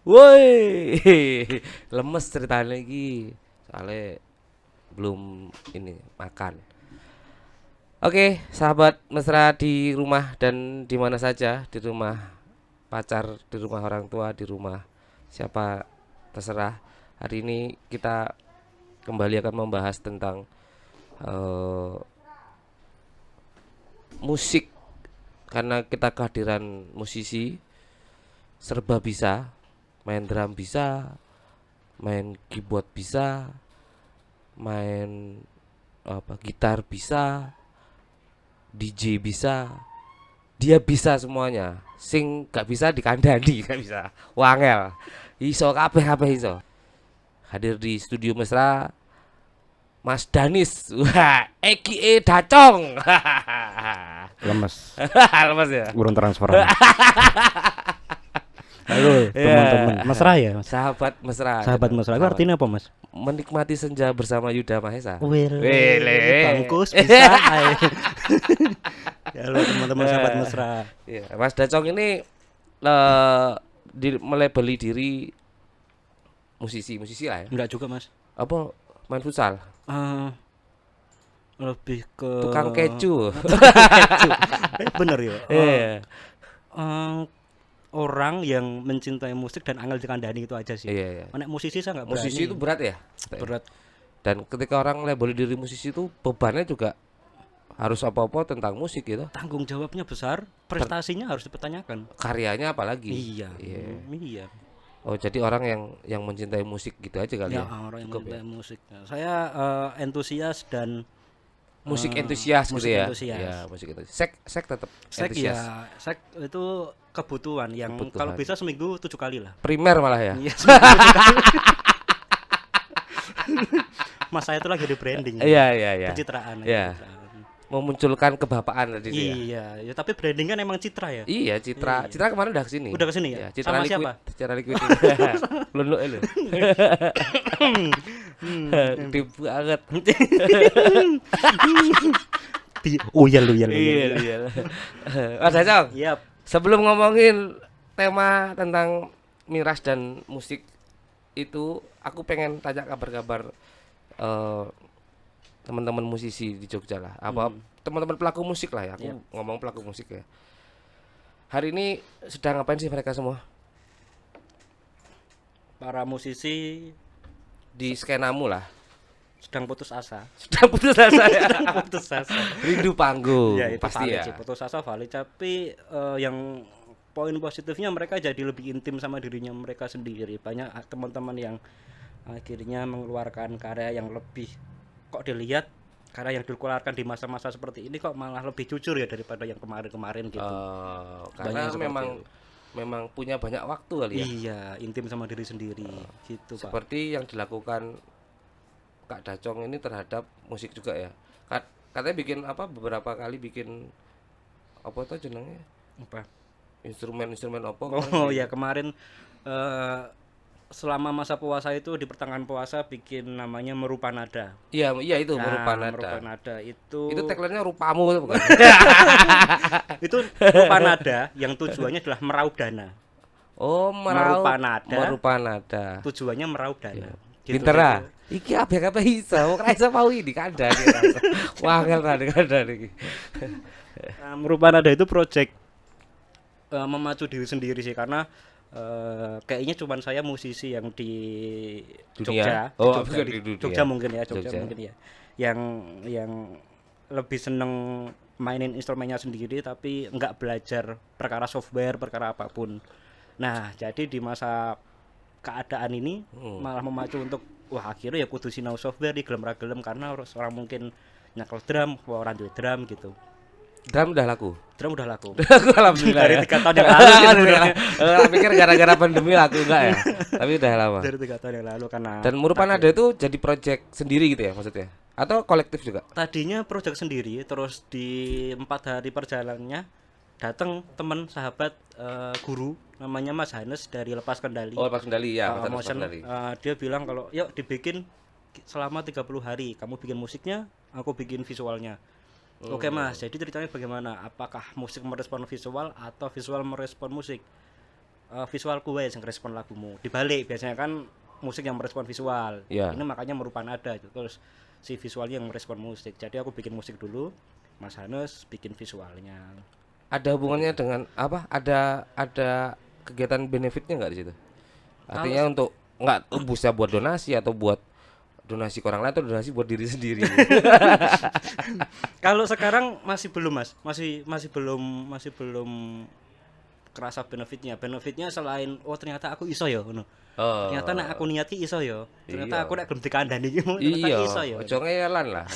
Woi, lemes ceritanya lagi. Soalnya belum ini makan. Oke, sahabat mesra di rumah dan di mana saja, di rumah pacar, di rumah orang tua, di rumah siapa terserah. Hari ini kita kembali akan membahas tentang eh, musik karena kita kehadiran musisi serba bisa, main drum bisa, main keyboard bisa, main apa gitar bisa, DJ bisa, dia bisa semuanya. Sing gak bisa dikandani gak bisa. Wangel. Iso kabeh kabeh iso. Hadir di studio mesra Mas Danis. Wah, EKE Dacong. Lemes, Lemas ya. burung transferan. Halo teman-teman, mesra ya mas? Sahabat mesra. Sahabat mesra, itu artinya apa mas? Menikmati senja bersama Yuda Mahesa. Wele, bangkus bisa. Halo teman-teman sahabat mesra. Iya, Mas Dacong ini melebeli diri musisi lah ya. Enggak juga mas. Apa main futsal? Eh, Lebih ke Tukang keju. keju. Bener ya. Iya. Eh, Orang yang mencintai musik dan angel dikandani itu aja sih. Iya, iya. Anak musisi saya nggak berani. Musisi itu berat ya? Berat. Dan ketika orang labeli diri musisi itu bebannya juga harus apa-apa tentang musik gitu. Tanggung jawabnya besar, prestasinya harus dipertanyakan. Karyanya apalagi. Iya. Iya. Iya. Oh, jadi orang yang mencintai musik gitu aja kali Ya, ya. orang yang Cukup mencintai musik. Saya entusias dan Musik entusias gitu musik ya. entusias. Iya, musik entusias. Sek tetap Sek entusias. ya, sek itu kebutuhan yang Kebutuhan. kalau bisa seminggu 7 kali lah. Primer malah ya. Iya, seminggu 7 kali. Mas saya itu lagi di branding. Iya, iya, iya. Pencitraan. Iya. pencitraan. Memunculkan kebapaan tadi itu ya. Iya, ya, tapi branding kan emang citra ya. Iya, Citra. Iya. Citra kemarin udah kesini. Udah kesini ya? Iya, Citra Sama Liquid. siapa? Citra Liquid. Lunduk lu. Deep banget. Uyel. Iya, iya. Mas Dacong, Yap. sebelum ngomongin tema tentang miras dan musik itu, aku pengen tanya kabar-kabar eh, teman-teman musisi di Jogja lah. Apa teman-teman pelaku musik lah ya. Aku ngomong pelaku musik ya. Hari ini sedang ngapain sih mereka semua? Para musisi Di skenamu lah. sedang putus asa. Sedang putus asa ya. Putus asa. Rindu panggung. Ya itu Pasti valid ya. sih, putus asa valid, tapi yang poin positifnya mereka jadi lebih intim sama dirinya mereka sendiri. Banyak teman-teman yang akhirnya mengeluarkan karya yang lebih, kok dilihat karya yang dikeluarkan di masa-masa seperti ini kok malah lebih jujur ya daripada yang kemarin-kemarin gitu. Karena Banyak seperti memang punya banyak waktu kali ya. Iya, intim sama diri sendiri gitu Pak. Seperti yang dilakukan Kak Dacong ini terhadap musik juga ya. Katanya bikin apa beberapa kali bikin apa tuh jenengnya? Apa? Instrumen apa? Oh ya kemarin selama masa puasa itu di pertengahan puasa bikin namanya Merupa Nada. Iya, iya itu Nah, merupa Merupa nada. Nada itu Itu tagline-nya rupamu itu bukan? itu Merupa Nada yang tujuannya adalah meraup dana. Oh, Merupa nada. Merupa nada. Tujuannya meraup dana. Gitu. Pinter ah. Iki apa iso, wong ra iso mau ini kandhane. Wangel kandhane iki. Nah, Merupa Nada itu project memacu diri sendiri sih karena kayaknya cuman saya musisi yang di Dunia? Jogja, Oh, Jogja, bukan di dunia. Jogja mungkin ya, Jogja Jogja. mungkin ya, yang lebih seneng mainin instrumennya sendiri tapi nggak belajar perkara software, perkara apapun. Nah, jadi di masa keadaan ini malah memacu untuk wah akhirnya ya kudu sinau software di gelem ra gelem karena orang mungkin nyekel drum, orang duwe drum gitu. Drum udah laku. Drum udah laku. Aku alhamdulillah Dari ya. 3 tahun yang lalu gitu sebenarnya. Pikir gara-gara pandemi laku enggak ya? Tapi udah lama. Dari 3 tahun yang lalu karena Dan Merupa Nada itu jadi project sendiri gitu ya maksudnya? Atau kolektif juga? tadinya project sendiri, terus di 4 hari perjalanannya datang teman sahabat guru namanya Mas Hanes dari Lepas Kendali. Oh, Lepas Kendali ya, Lepas Motion. Kendali. Dia bilang kalau yuk dibikin selama 30 hari, kamu bikin musiknya, aku bikin visualnya. Oke Mas, jadi ceritanya bagaimana? Apakah musik merespon visual atau visual merespon musik? visualku wae sing respon lagumu. Dibalik biasanya kan musik yang merespon visual. Iya. Ini makanya merupakan nada itu. Terus si visualnya yang merespon musik. Jadi aku bikin musik dulu, Mas Hanus bikin visualnya. Ada hubungannya dengan apa? Ada kegiatan benefitnya nggak di situ? Artinya untuk nggak bisa buat donasi atau buat donasi ke orang lain atau donasi buat diri sendiri. Kalau sekarang masih belum Mas, masih belum kerasa benefitnya. Benefitnya selain oh ternyata aku iso ya ngono. Oh. Ternyata nek aku niati iso ya. Ternyata Iya. aku nek gelem dikandani iki ternyata Iya, iso ya. ojo ngelan lah.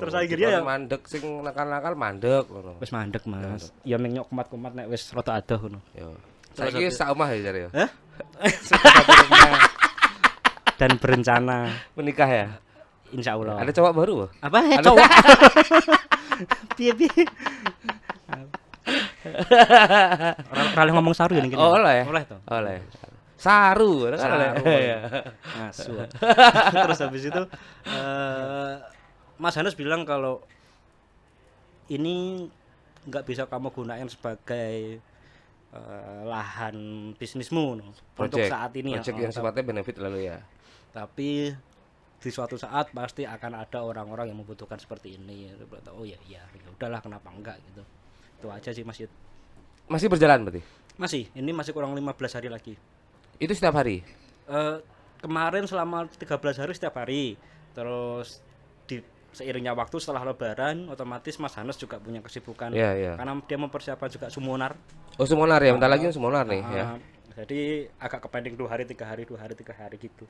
Terus akhirnya ya mandek sing nakal-nakal mandek ngono. wis mandek Mas. Ya ming nyok kumat-kumat nek wis rada adoh ngono. Yo. Terus Saiki sak omah ya jare ya. Hah? Satu rumah. Dan berencana Menikah ya. insya Allah. Ada cowok baru? Bo? Apa ya cowok? Piye. Orang ngomong saru ya ning kene. Oh, oleh. Oleh to. Oleh. Saru, kan oleh. Saru. Iya. Ngasu. Terus habis itu Mas Hanus bilang kalau ini nggak bisa kamu gunain sebagai lahan bisnismu no, untuk saat ini project yang sifatnya benefit lalu ya. tapi di suatu saat pasti akan ada orang-orang yang membutuhkan seperti ini. Oh ya ya udahlah kenapa enggak gitu. Itu aja sih Mas Yud. Masih berjalan berarti? Ini masih kurang 15 hari lagi. Itu setiap hari? Kemarin selama 13 hari setiap hari. Terus di seiringnya waktu setelah lebaran otomatis Mas Hanus juga punya kesibukan. Iya. Karena dia mempersiapkan juga Sumunar. Oh, Sumunar ya, bentar lagi Sumunar nih ya. Jadi agak kepending 2 hari 3 hari 2 hari 3 hari gitu.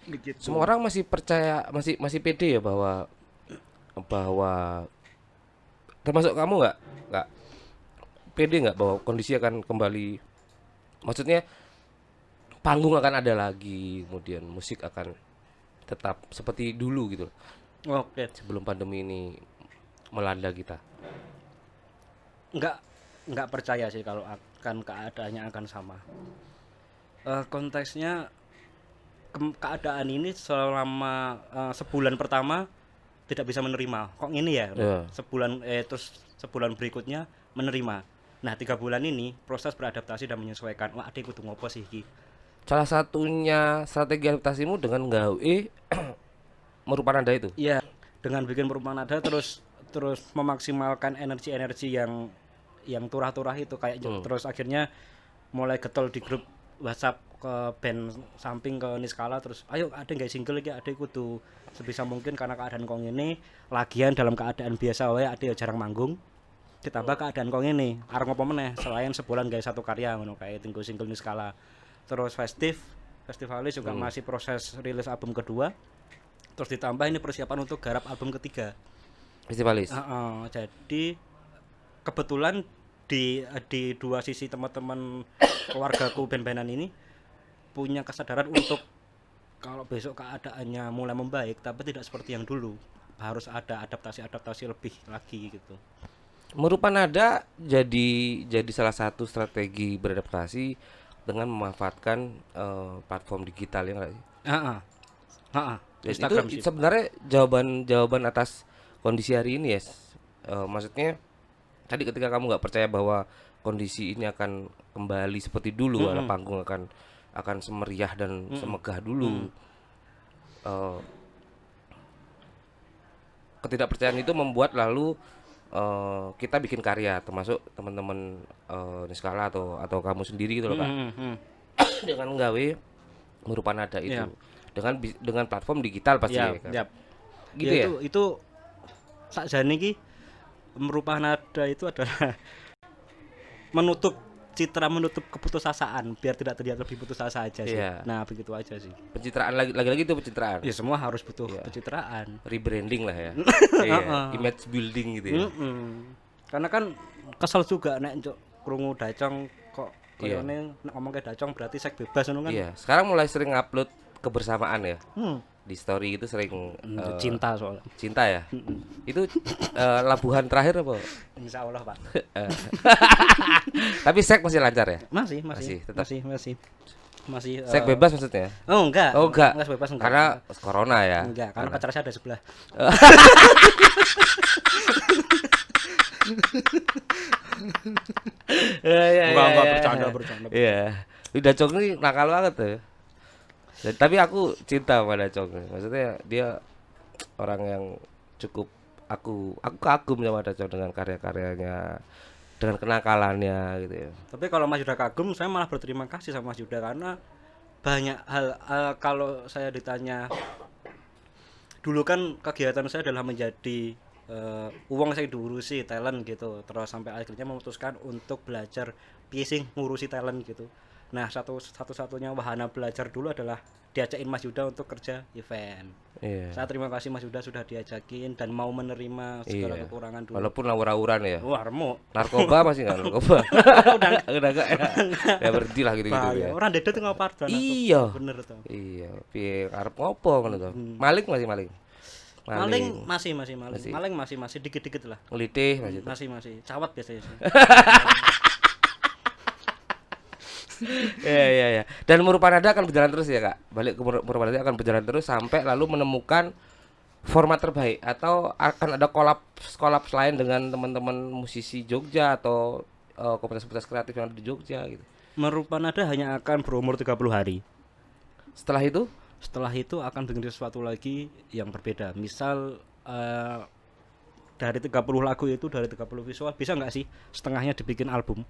Begitu. Semua orang masih percaya, masih pede ya bahwa termasuk kamu nggak pede nggak bahwa kondisi akan kembali, maksudnya panggung akan ada lagi, kemudian musik akan tetap seperti dulu gitu Oke. sebelum pandemi ini melanda kita. Enggak percaya sih kalau akan keadaannya akan sama. Konteksnya keadaan ini selama sebulan pertama tidak bisa menerima. Kok ini ya? Iya. Terus sebulan berikutnya menerima. Nah, 3 bulan ini proses beradaptasi dan menyesuaikan. Wah, adek kudu ngopo sih iki? Salah satunya strategi adaptasimu dengan gawe merupakan nada itu. Iya, dengan bikin perubahan nada terus memaksimalkan energi yang turah-turah itu kayak terus akhirnya mulai getol di grup WhatsApp ke band samping ke Niskala terus ayo ada nggak single iki ada kudu sebisa mungkin karena keadaan kong ini lagian dalam keadaan biasa wae ada ya jarang manggung ditambah keadaan kong ini arep ngopo meneh selain sebulan gawe satu karya ngono kayak tinggal single Niskala terus festivalis juga masih proses rilis album kedua terus ditambah ini persiapan untuk garap album ketiga Festivalis. Jadi kebetulan di dua sisi teman-teman keluargaku band-bandan ini punya kesadaran untuk kalau besok keadaannya mulai membaik tapi tidak seperti yang dulu harus ada adaptasi lebih lagi gitu. Merupakan nada jadi salah satu strategi beradaptasi dengan memanfaatkan platform digital ya nggak sih? Instagram Itu sih. sebenarnya jawaban atas kondisi hari ini ya. Maksudnya tadi ketika kamu nggak percaya bahwa kondisi ini akan kembali seperti dulu, ala panggung akan semeriah dan semegah dulu. Ketidakpercayaan itu membuat lalu kita bikin karya, termasuk teman-teman Niskala atau kamu sendiri gitu loh Kak. Dengan nggawe merupakan nada itu. Dengan platform digital pasti ya, kan? Gitu ya. Itu sakjane iki merupakan nada itu adalah menutup keputusasaan biar tidak terlihat lebih putus asa aja sih. Iya. Nah, begitu aja sih. Pencitraan lagi-lagi itu pencitraan. Ya semua harus butuh pencitraan. Rebranding lah ya. Iya, image building gitu ya. Karena kan kesel juga nek njok krungu Dacong kok koyone nek ngomong ke Dacong berarti seks bebas ngono kan. Iya, sekarang mulai sering upload kebersamaan ya. Di story itu sering Cinta soalnya. cinta ya. Itu labuhan terakhir apa? Insya Allah Pak. Tapi seks masih lancar ya? Tetap. Masih Seks bebas maksudnya? Oh enggak. Oh enggak. Enggak bebas enggak. Karena corona ya. Enggak, karena pacar saya ada sebelah. Enggak bercanda. Iya. Dacong ini nakal banget tuh. Tapi aku cinta sama Dacong. Maksudnya dia orang yang cukup aku kagum sama Dacong dengan karya-karyanya, dengan kenakalannya gitu ya. Tapi kalau Mas Yuda kagum, saya malah berterima kasih sama Mas Yuda karena banyak hal kalau saya ditanya dulu kan kegiatan saya adalah menjadi uang saya diurusi talent gitu, terus sampai akhirnya memutuskan untuk belajar piecing ngurusi talent gitu. Nah satu-satunya wahana belajar dulu adalah diajakin Mas Yuda untuk kerja event. Iya. Saya terima kasih Mas Yuda sudah diajakin dan mau menerima segala Iya. kekurangan dulu. Walaupun awur-awuran ya. Wah remuk. Narkoba masih enggak narkoba. Udah enggak ya. Ya berhenti lah gitu-gitu Bahaya. ya. Orang dedet nggak pardon. Iya. Bener tuh. Iya, piye arep ngopo ngono to. Maling masih maling. Maling masih maling masih dikit-dikit lah. Ngelitih masih. Masih cawat biasanya sih. Iya. Dan Murupanada akan berjalan terus ya, Kak. Balik ke Murupanada akan berjalan terus sampai lalu menemukan format terbaik atau akan ada kolaps lain dengan teman-teman musisi Jogja atau komunitas-komunitas kreatif yang ada di Jogja gitu. Merupanada hanya akan berumur 30 hari. Setelah itu Setelah itu akan bikin sesuatu lagi yang berbeda. Misal dari 30 lagu itu, dari 30 visual, bisa nggak sih setengahnya dibikin album?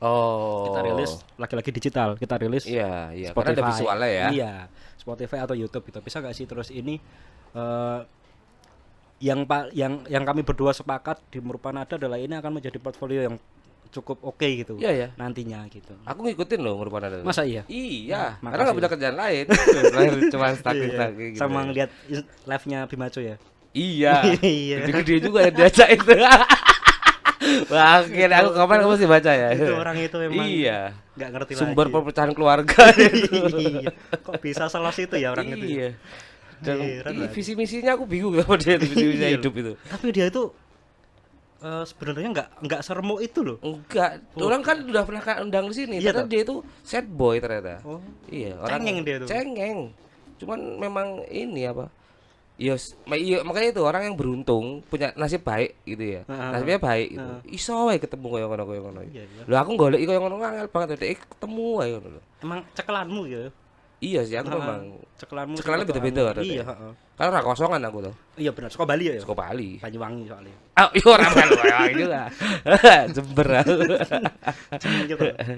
Kita rilis lagi-lagi digital, kita rilis Iya, Spotify, karena ada visualnya ya. Iya, Spotify atau YouTube gitu. Bisa nggak sih terus ini yang kami berdua sepakat di Murupanada adalah ini akan menjadi portfolio yang cukup oke gitu. Iya. Nantinya gitu. Aku ngikutin loh Murupanada. Masa iya? Iya, Nah, karena nggak punya kerjaan lain. Cuma stuck gitu. Sama ngeliat live-nya Bimaco ya. Iya. Iya. Gede-gede juga yang diajak itu. Wah, akhirnya aku kapan kamu masih baca ya? Itu orang itu memang Iya. nggak ngerti Sumber lagi. perpecahan keluarga itu. Iya. Kok bisa selos itu ya orang itu? Iya. Dan Heran lah. visi misinya aku bingung sama dia visi misinya Iya. hidup itu. Tapi dia itu sebenarnya nggak seremuk itu loh. Enggak, orang kan udah pernah undang di sini. Iya Ternyata toh? dia itu sad boy ternyata. Oh. Iya, orang Cengeng dia tuh. Cengeng. Cuman memang ini apa? Iya, makanya itu orang yang beruntung punya nasib baik gitu ya. Nasibnya baik gitu. Iso wae ketemu koyo ngono. Iya, iya. Lho aku goleki koyo ngono angel banget ketemu wae ngono lho. Emang cekelanmu ya? Iya sih aku memang Cekelanmu. cekelannya beda-beda ada. Iya, heeh. Karena ora kosongan aku tuh. Iya benar, Saka Bali ya? Saka Bali. Banyuwangi soalnya. Oh, iya ora Bali juga. Jember aku.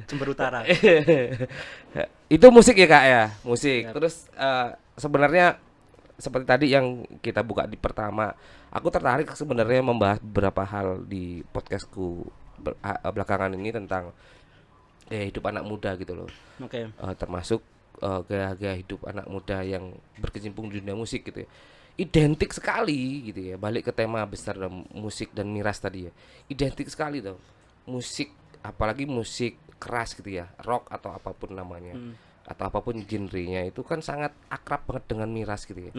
Jember Utara. Itu musik ya Kak ya, musik. Yap. Terus sebenarnya seperti tadi yang kita buka di pertama, aku tertarik sebenarnya membahas beberapa hal di podcastku belakangan ini tentang hidup anak muda gitu loh. Oke. Termasuk gaya-gaya hidup anak muda yang berkecimpung di dunia musik gitu ya. Identik sekali gitu ya, balik ke tema besar dalam musik dan miras tadi ya. Identik sekali tuh. Musik, apalagi musik keras gitu ya, rock atau apapun namanya. Atau apapun genrenya itu kan sangat akrab banget dengan miras gitu ya.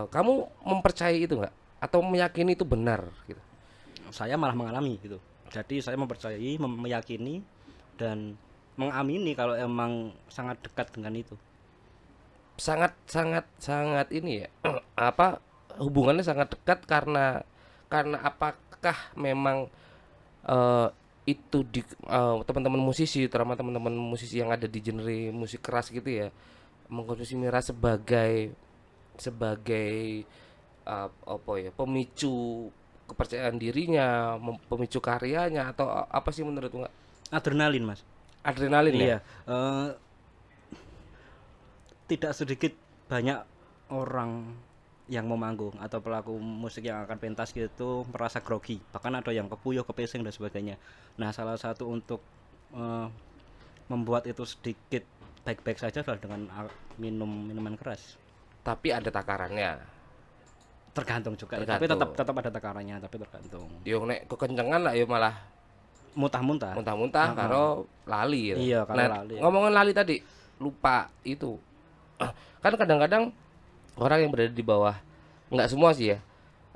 Kamu mempercayai itu nggak? Atau meyakini itu benar gitu? Saya malah mengalami gitu. Jadi saya mempercayai, meyakini dan mengamini kalau emang sangat dekat dengan itu. Sangat ini ya. Apa hubungannya sangat dekat karena apakah memang itu di teman-teman musisi, terutama teman-teman musisi yang ada di genre musik keras gitu ya, mengkonsumsi miras sebagai apa ya, pemicu kepercayaan dirinya, pemicu karyanya atau apa sih menurut Mbak? Adrenalin, Mas. Adrenalin ya? Iya. Tidak sedikit banyak orang yang mau manggung atau pelaku musik yang akan pentas gitu merasa grogi, bahkan ada yang kepuyuh, kepesing dan sebagainya. Nah, salah satu untuk membuat itu sedikit baik-baik saja adalah dengan minum minuman keras. Tapi ada takarannya. Tergantung juga ya, Tergantung. tapi tetap ada takarannya, tapi tergantung. Yo nek kekencengan lah yo malah Muntah-muntah. muntah-muntah karo lali ya. Iya, karo Nah, lali. ngomongin lali tadi, lupa itu. Kan kadang-kadang orang yang berada di bawah, nggak semua sih ya,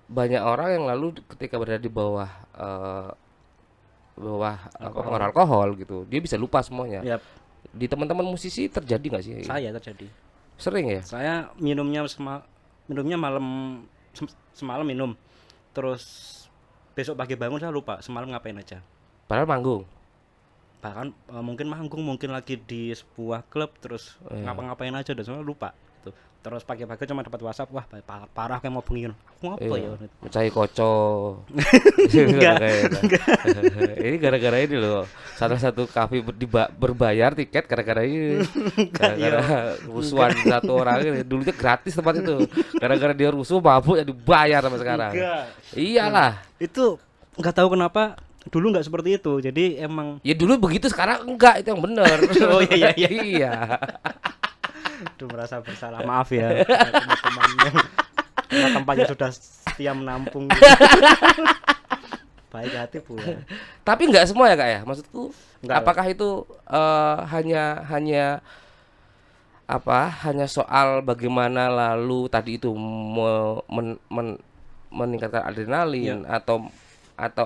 banyak orang yang lalu ketika berada di bawah pengaruh alkohol gitu, dia bisa lupa semuanya. Yap, Di teman-teman musisi terjadi nggak sih? saya terjadi. Sering ya? Saya minumnya malam semalam minum. Terus besok pagi bangun saya lupa semalam ngapain aja. Padahal manggung. Bahkan mungkin manggung, mungkin lagi di sebuah klub terus Iya. ngapa-ngapain aja udah semua lupa gitu. Terus pagi-pagi cuma dapat WhatsApp, wah parah kayak mau bengi. Aku ngapa ya? Iya. Mencari koco. Enggak, Ini gara-gara ini loh. Salah satu kafe berbayar tiket gara-gara ini. Gara-gara rusuhan satu orang ini. Dulunya gratis tempat itu. Gara-gara dia rusuh mabuk jadi bayar sampai sekarang. Enggak. Iyalah. Itu nggak tahu kenapa dulu nggak seperti itu. Jadi emang Ya dulu begitu, sekarang enggak, itu yang benar. Oh, iya, iya. Iya. aduh merasa bersalah, maaf ya teman-teman yang tempatnya sudah setia menampung gitu. Baik hati pula. Tapi enggak semua ya Kak ya. Maksudku Enggak lah. apakah itu hanya hanya soal bagaimana lalu tadi itu meningkatkan adrenalin atau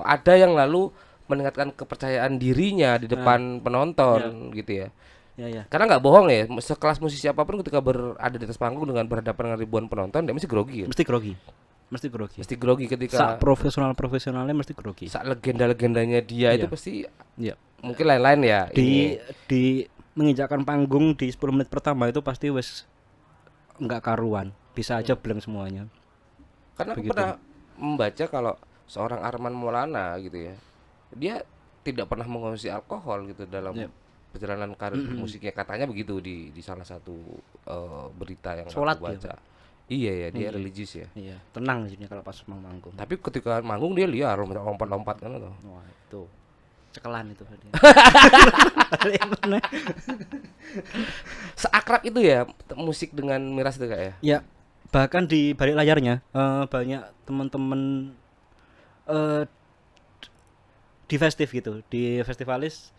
ada yang lalu meningkatkan kepercayaan dirinya di depan penonton gitu ya. Ya. Karena nggak bohong ya, sekelas musisi apapun ketika berada di atas panggung dengan berhadapan dengan ribuan penonton, dia mesti grogi ya. Mesti grogi. Mesti grogi Ketika Sak profesionalnya mesti grogi. saat legenda-legendanya dia itu Iya. pasti Iya. mungkin lain-lain ya. Di menginjakkan panggung di 10 menit pertama itu pasti wes nggak karuan. Bisa aja blank semuanya. Karena aku Begitu. pernah membaca kalau seorang Arman Maulana gitu ya, dia tidak pernah mengonsumsi alkohol gitu dalam Iya. perjalanan karir musiknya, katanya begitu di salah satu berita yang Sholat aku dia, baca. Iya ya, dia Iya. religius ya. Iya, tenang di sini kalau pas mau manggung. Tapi ketika manggung dia liar, lompat-lompat kan tuh. Wah, itu cekelan itu tadi. Seakrab itu ya musik dengan miras itu Kak ya. Ya, bahkan di balik layarnya banyak teman-teman di festif gitu, di festivalis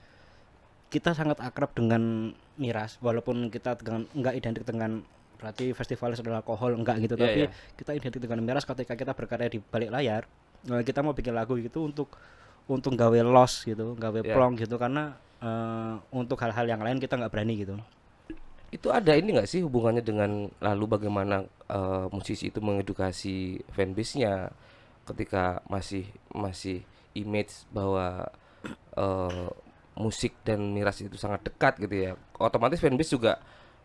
kita sangat akrab dengan miras, walaupun kita enggak identik dengan berarti festivalis adalah alkohol, enggak gitu, Iya, tapi iya. kita identik dengan miras ketika kita berkarya di balik layar. Kita mau bikin lagu gitu untuk gawe loss gitu, gawe Iya. plong gitu, karena untuk hal-hal yang lain kita nggak berani gitu. Itu ada ini nggak sih hubungannya dengan lalu bagaimana musisi itu mengedukasi fanbase-nya ketika masih image bahwa musik dan miras itu sangat dekat gitu ya. Otomatis fanbase juga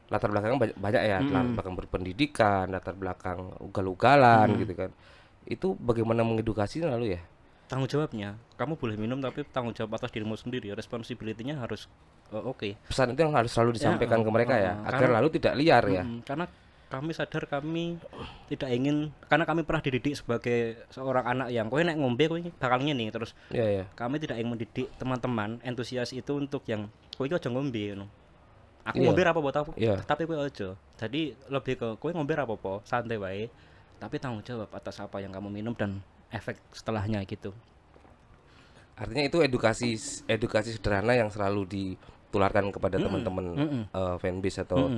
latar belakang banyak ya, latar belakang berpendidikan, latar belakang ugal-ugalan gitu kan. Itu bagaimana mengedukasi lalu ya? Tanggung jawabnya, kamu boleh minum tapi tanggung jawab atas dirimu sendiri, responsibility-nya harus oke. Pesan itu yang harus selalu disampaikan ke mereka ya, agar karena- lalu tidak liar ya. Karena kami sadar kami tidak ingin, karena kami pernah dididik sebagai seorang anak yang kowe nek ngombe kowe bakal ngene, terus Iya ya. kami tidak ingin mendidik teman-teman entusias itu untuk yang kowe iki aja ngombe ngono. Aku Iya. ngombe ra apa-apa Iya. tapi kowe aja. Jadi lebih ke kowe ngombe ra apa-apa, santai wae. Tapi tanggung jawab atas apa yang kamu minum dan efek setelahnya gitu. Artinya itu edukasi sederhana yang selalu ditularkan kepada teman-teman fanbase atau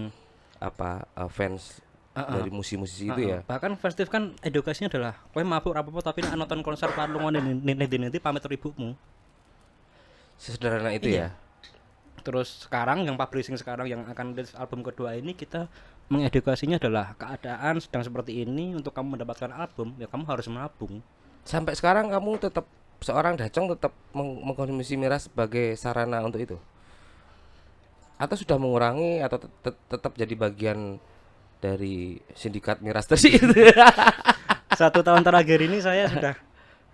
fans dari musisi-musisi itu ya. Bahkan festif kan edukasinya adalah kowe mabuk ra apa-apa tapi nek nonton konser palungan nanti pamit ribukmu. Sesederhana itu Iya. ya. Terus sekarang yang publishing sekarang yang akan rilis album kedua ini, kita mengedukasinya adalah keadaan sedang seperti ini, untuk kamu mendapatkan album ya kamu harus menabung. Sampai sekarang kamu tetap seorang Dacong tetap mengkonsumsi miras sebagai sarana untuk itu? Atau sudah mengurangi atau tetap jadi bagian dari sindikat miras tadi itu? 1 tahun terakhir ini saya sudah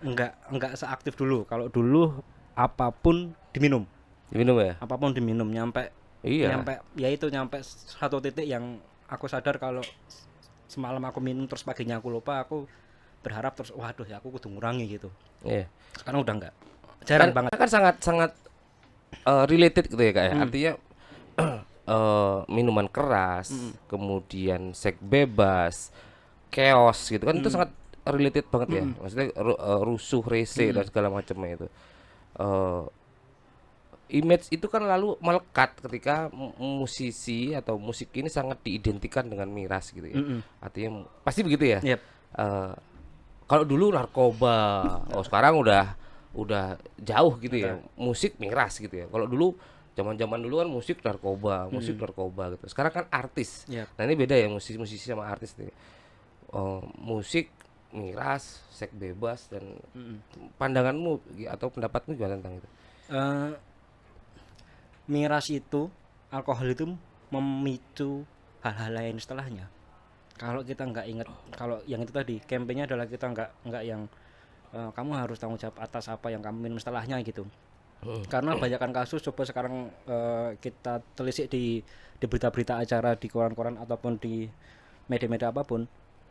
enggak seaktif dulu. Kalau dulu apapun diminum. Diminum ya? Apapun diminum nyampe Iya. nyampe satu titik yang aku sadar kalau semalam aku minum terus paginya aku lupa, aku berharap terus waduh ya aku kudu ngurangi gitu. Iya. Sekarang udah enggak. Jarang banget. Kan sangat related gitu ya Kak ya. Artinya minuman keras, kemudian seks bebas, chaos gitu kan, itu sangat related banget ya. Maksudnya rusuh, rese dan segala macamnya itu. Image itu kan lalu melekat ketika musisi atau musik ini sangat diidentikan dengan miras gitu ya. Artinya pasti begitu ya. Yep. Kalau dulu narkoba, sekarang udah jauh gitu ya. Musik miras gitu ya. Kalau dulu zaman dulu kan musik narkoba gitu. Sekarang kan artis. Yep. Nah ini beda ya musisi sama artis nih. Musik miras, seks bebas dan pandanganmu atau pendapatmu gimana tentang itu? Eh, miras itu, alkohol itu memicu hal-hal lain setelahnya. Kalau kita nggak ingat, kalau yang itu tadi campaignnya adalah kita nggak yang kamu harus tanggung jawab atas apa yang kamu minum setelahnya gitu. Karena banyakkan kasus coba sekarang kita telisik di berita-berita acara di koran-koran ataupun di media-media apapun,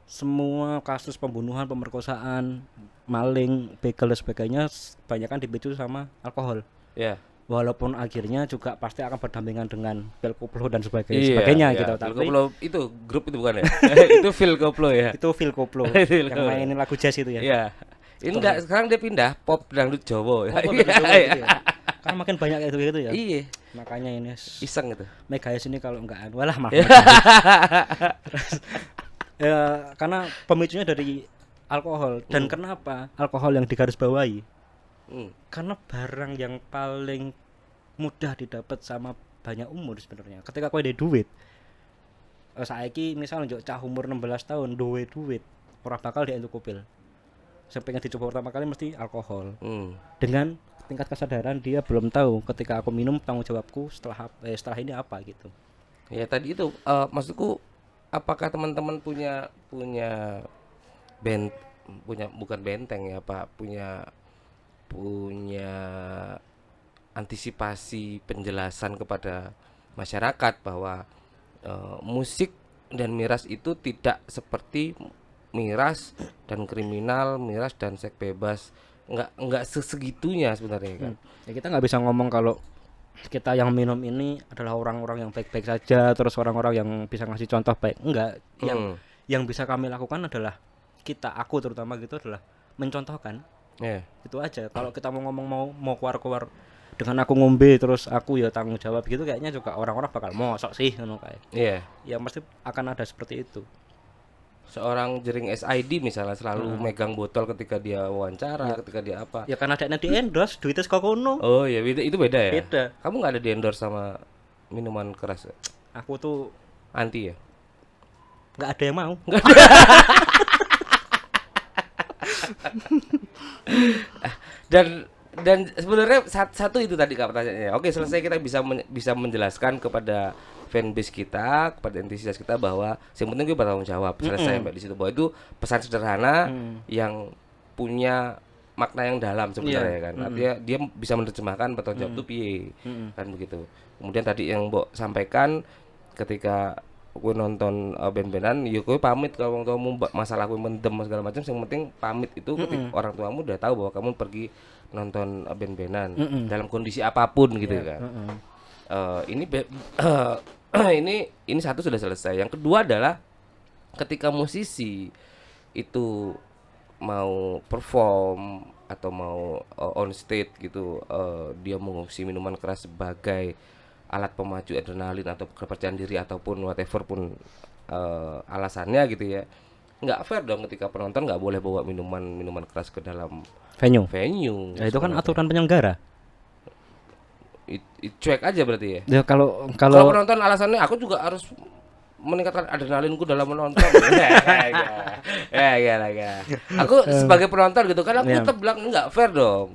semua kasus pembunuhan, pemerkosaan, maling, begal dan sebagainya banyakkan dipicu sama alkohol. Ya. Walaupun akhirnya juga pasti akan berdampingan dengan pil koplo dan sebagainya, Iya, sebagainya iya. gitu. Phil Tapi Koplo itu grup itu bukan ya? Itu Phil Koplo ya. itu Phil Koplo Phil yang Koplo. mainin lagu jazz itu ya. Iya. Ini enggak, sekarang dia pindah pop dangdut Jawa ya. Oh, gitu ya. Kan makin banyak kayak gitu ya. Iya, Makanya ini iseng itu. Megahis ini kalau enggak walah maaf. Ya, karena pemicunya dari alkohol. Dan kenapa alkohol yang digarisbawahi? Karena barang yang paling mudah didapat sama banyak umur sebenarnya. Ketika kowe ada duit, saiki misal njuk cah umur 16 tahun duwe duit, ora bakal dia entuk kopil. Sing pengen dicoba pertama kali mesti alkohol. Dengan tingkat kesadaran dia belum tahu ketika aku minum tanggung jawabku setelah ini apa gitu. Ya tadi itu maksudku, apakah teman-teman punya bukan benteng ya Pak, punya antisipasi penjelasan kepada masyarakat bahwa musik dan miras itu tidak seperti miras dan kriminal, miras dan seks bebas, nggak sesegitunya sebenarnya kan. Ya kita nggak bisa ngomong kalau kita yang minum ini adalah orang-orang yang baik-baik saja, terus orang-orang yang bisa ngasih contoh baik. Enggak, yang bisa kami lakukan adalah aku terutama gitu adalah mencontohkan. Itu aja. Kalau kita mau ngomong mau keluar dengan aku ngombe terus aku ya tanggung jawab gitu, kayaknya juga orang-orang bakal mosok sih ngono kayak. Iya. Ya pasti akan ada seperti itu. Seorang jering SID misalnya selalu megang botol ketika dia wawancara, ketika dia apa. Ya karena ada di endorse, duitnya saka kono. Oh iya, itu beda ya. Beda. Kamu nggak ada di endorse sama minuman keras ya? Aku tuh Anti ya? nggak ada yang mau. Dan sebenarnya satu itu tadi Kak pertanyaannya. Oke, selesai, kita bisa menjelaskan kepada fanbase kita, kepada entitas kita bahwa yang penting gue bertanggung jawab. Selesai sampai di situ, bahwa itu pesan sederhana yang punya makna yang dalam sebenarnya kan. Artinya dia bisa menerjemahkan bertanggung jawab itu piye. Kan begitu. Kemudian tadi yang Mbok sampaikan, ketika gue nonton band-bandan, ya gue pamit kalau orang tuamu masalah gue mendem segala macam, yang penting pamit itu ketika orang tuamu udah tahu bahwa kamu pergi nonton band-bandan dalam kondisi apapun gitu kan. Ini satu sudah selesai. Yang kedua adalah ketika musisi itu mau perform atau mau on stage gitu, dia mengungsi minuman keras sebagai alat pemacu adrenalin atau kepercayaan diri ataupun whatever pun alasannya gitu ya. Nggak fair dong ketika penonton nggak boleh bawa minuman keras ke dalam Venue. venue. Ya itu kan aturan penyelenggara. Cuek aja berarti ya. Ya kalau Kalau penonton alasannya aku juga harus meningkatkan adrenalinku dalam menonton. Ya. Aku sebagai penonton gitu kan, aku tetap bilang nggak fair dong.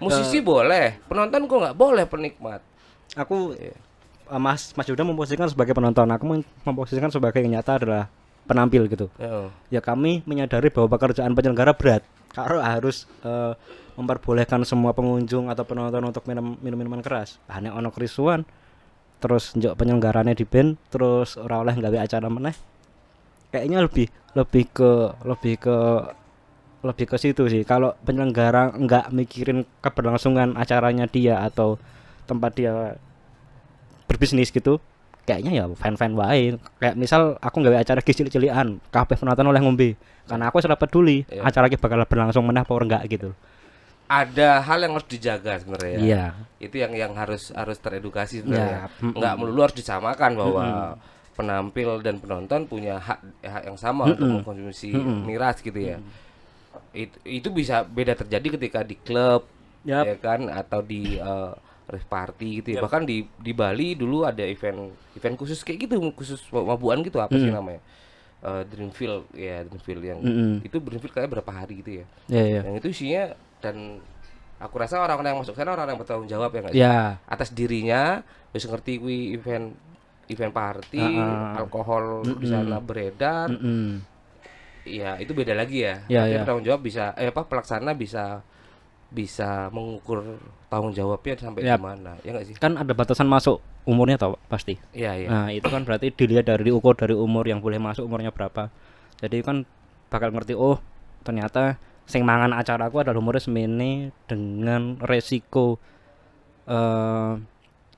Musisi boleh, penonton kok nggak boleh, penikmat. aku Mas Yuda memposisikan sebagai penonton, aku memposisikan sebagai yang nyata adalah penampil gitu. Ya kami menyadari bahwa pekerjaan penyelenggara berat. Kalau harus memperbolehkan semua pengunjung atau penonton untuk minum minuman keras. Nek ono kerisuan, terus njok penyelenggaranya di band, terus ora oleh gawe acara meneh. Kayaknya lebih ke situ sih. Kalau penyelenggara nggak mikirin keberlangsungan acaranya dia atau tempat dia berbisnis gitu, kayaknya ya fan wae. Kayak misal aku nggawe acara cilik-cilikan, kabeh penonton oleh ngombe. Karena aku ora peduli acara iki bakal berlangsung meneh apa enggak gitu. Ada hal yang harus dijaga sebenarnya. Iya. Itu yang harus teredukasi sebenarnya. Ya, Nggak melulu harus disamakan bahwa penampil dan penonton punya hak yang sama untuk mengkonsumsi miras gitu ya. Itu bisa beda terjadi ketika di klub, ya kan, atau di rave party gitu ya. Bahkan di Bali dulu ada event khusus kayak gitu, khusus mabuan gitu, apa sih namanya? Dreamfield yang itu Dreamfield kayak berapa hari gitu ya. Iya. Yang itu isinya dan Aku rasa orang-orang yang masuk sana orang yang bertanggung jawab ya nggak sih? Ya. Atas dirinya wis ngerti kuwi event party, Heeh. alkohol di sana beredar. Mm-mm. Ya, itu beda lagi ya. Ya, Tapi ya. bertanggung jawab bisa pelaksana bisa mengukur tanggung jawabnya sampai Ya. di mana. Ya nggak sih? Kan ada batasan masuk umurnya tau pasti. Iya, iya. Nah, itu kan berarti dilihat diukur dari umur yang boleh masuk umurnya berapa. Jadi kan bakal ngerti, oh ternyata sing mangan acaraku adalah umurnya semini dengan resiko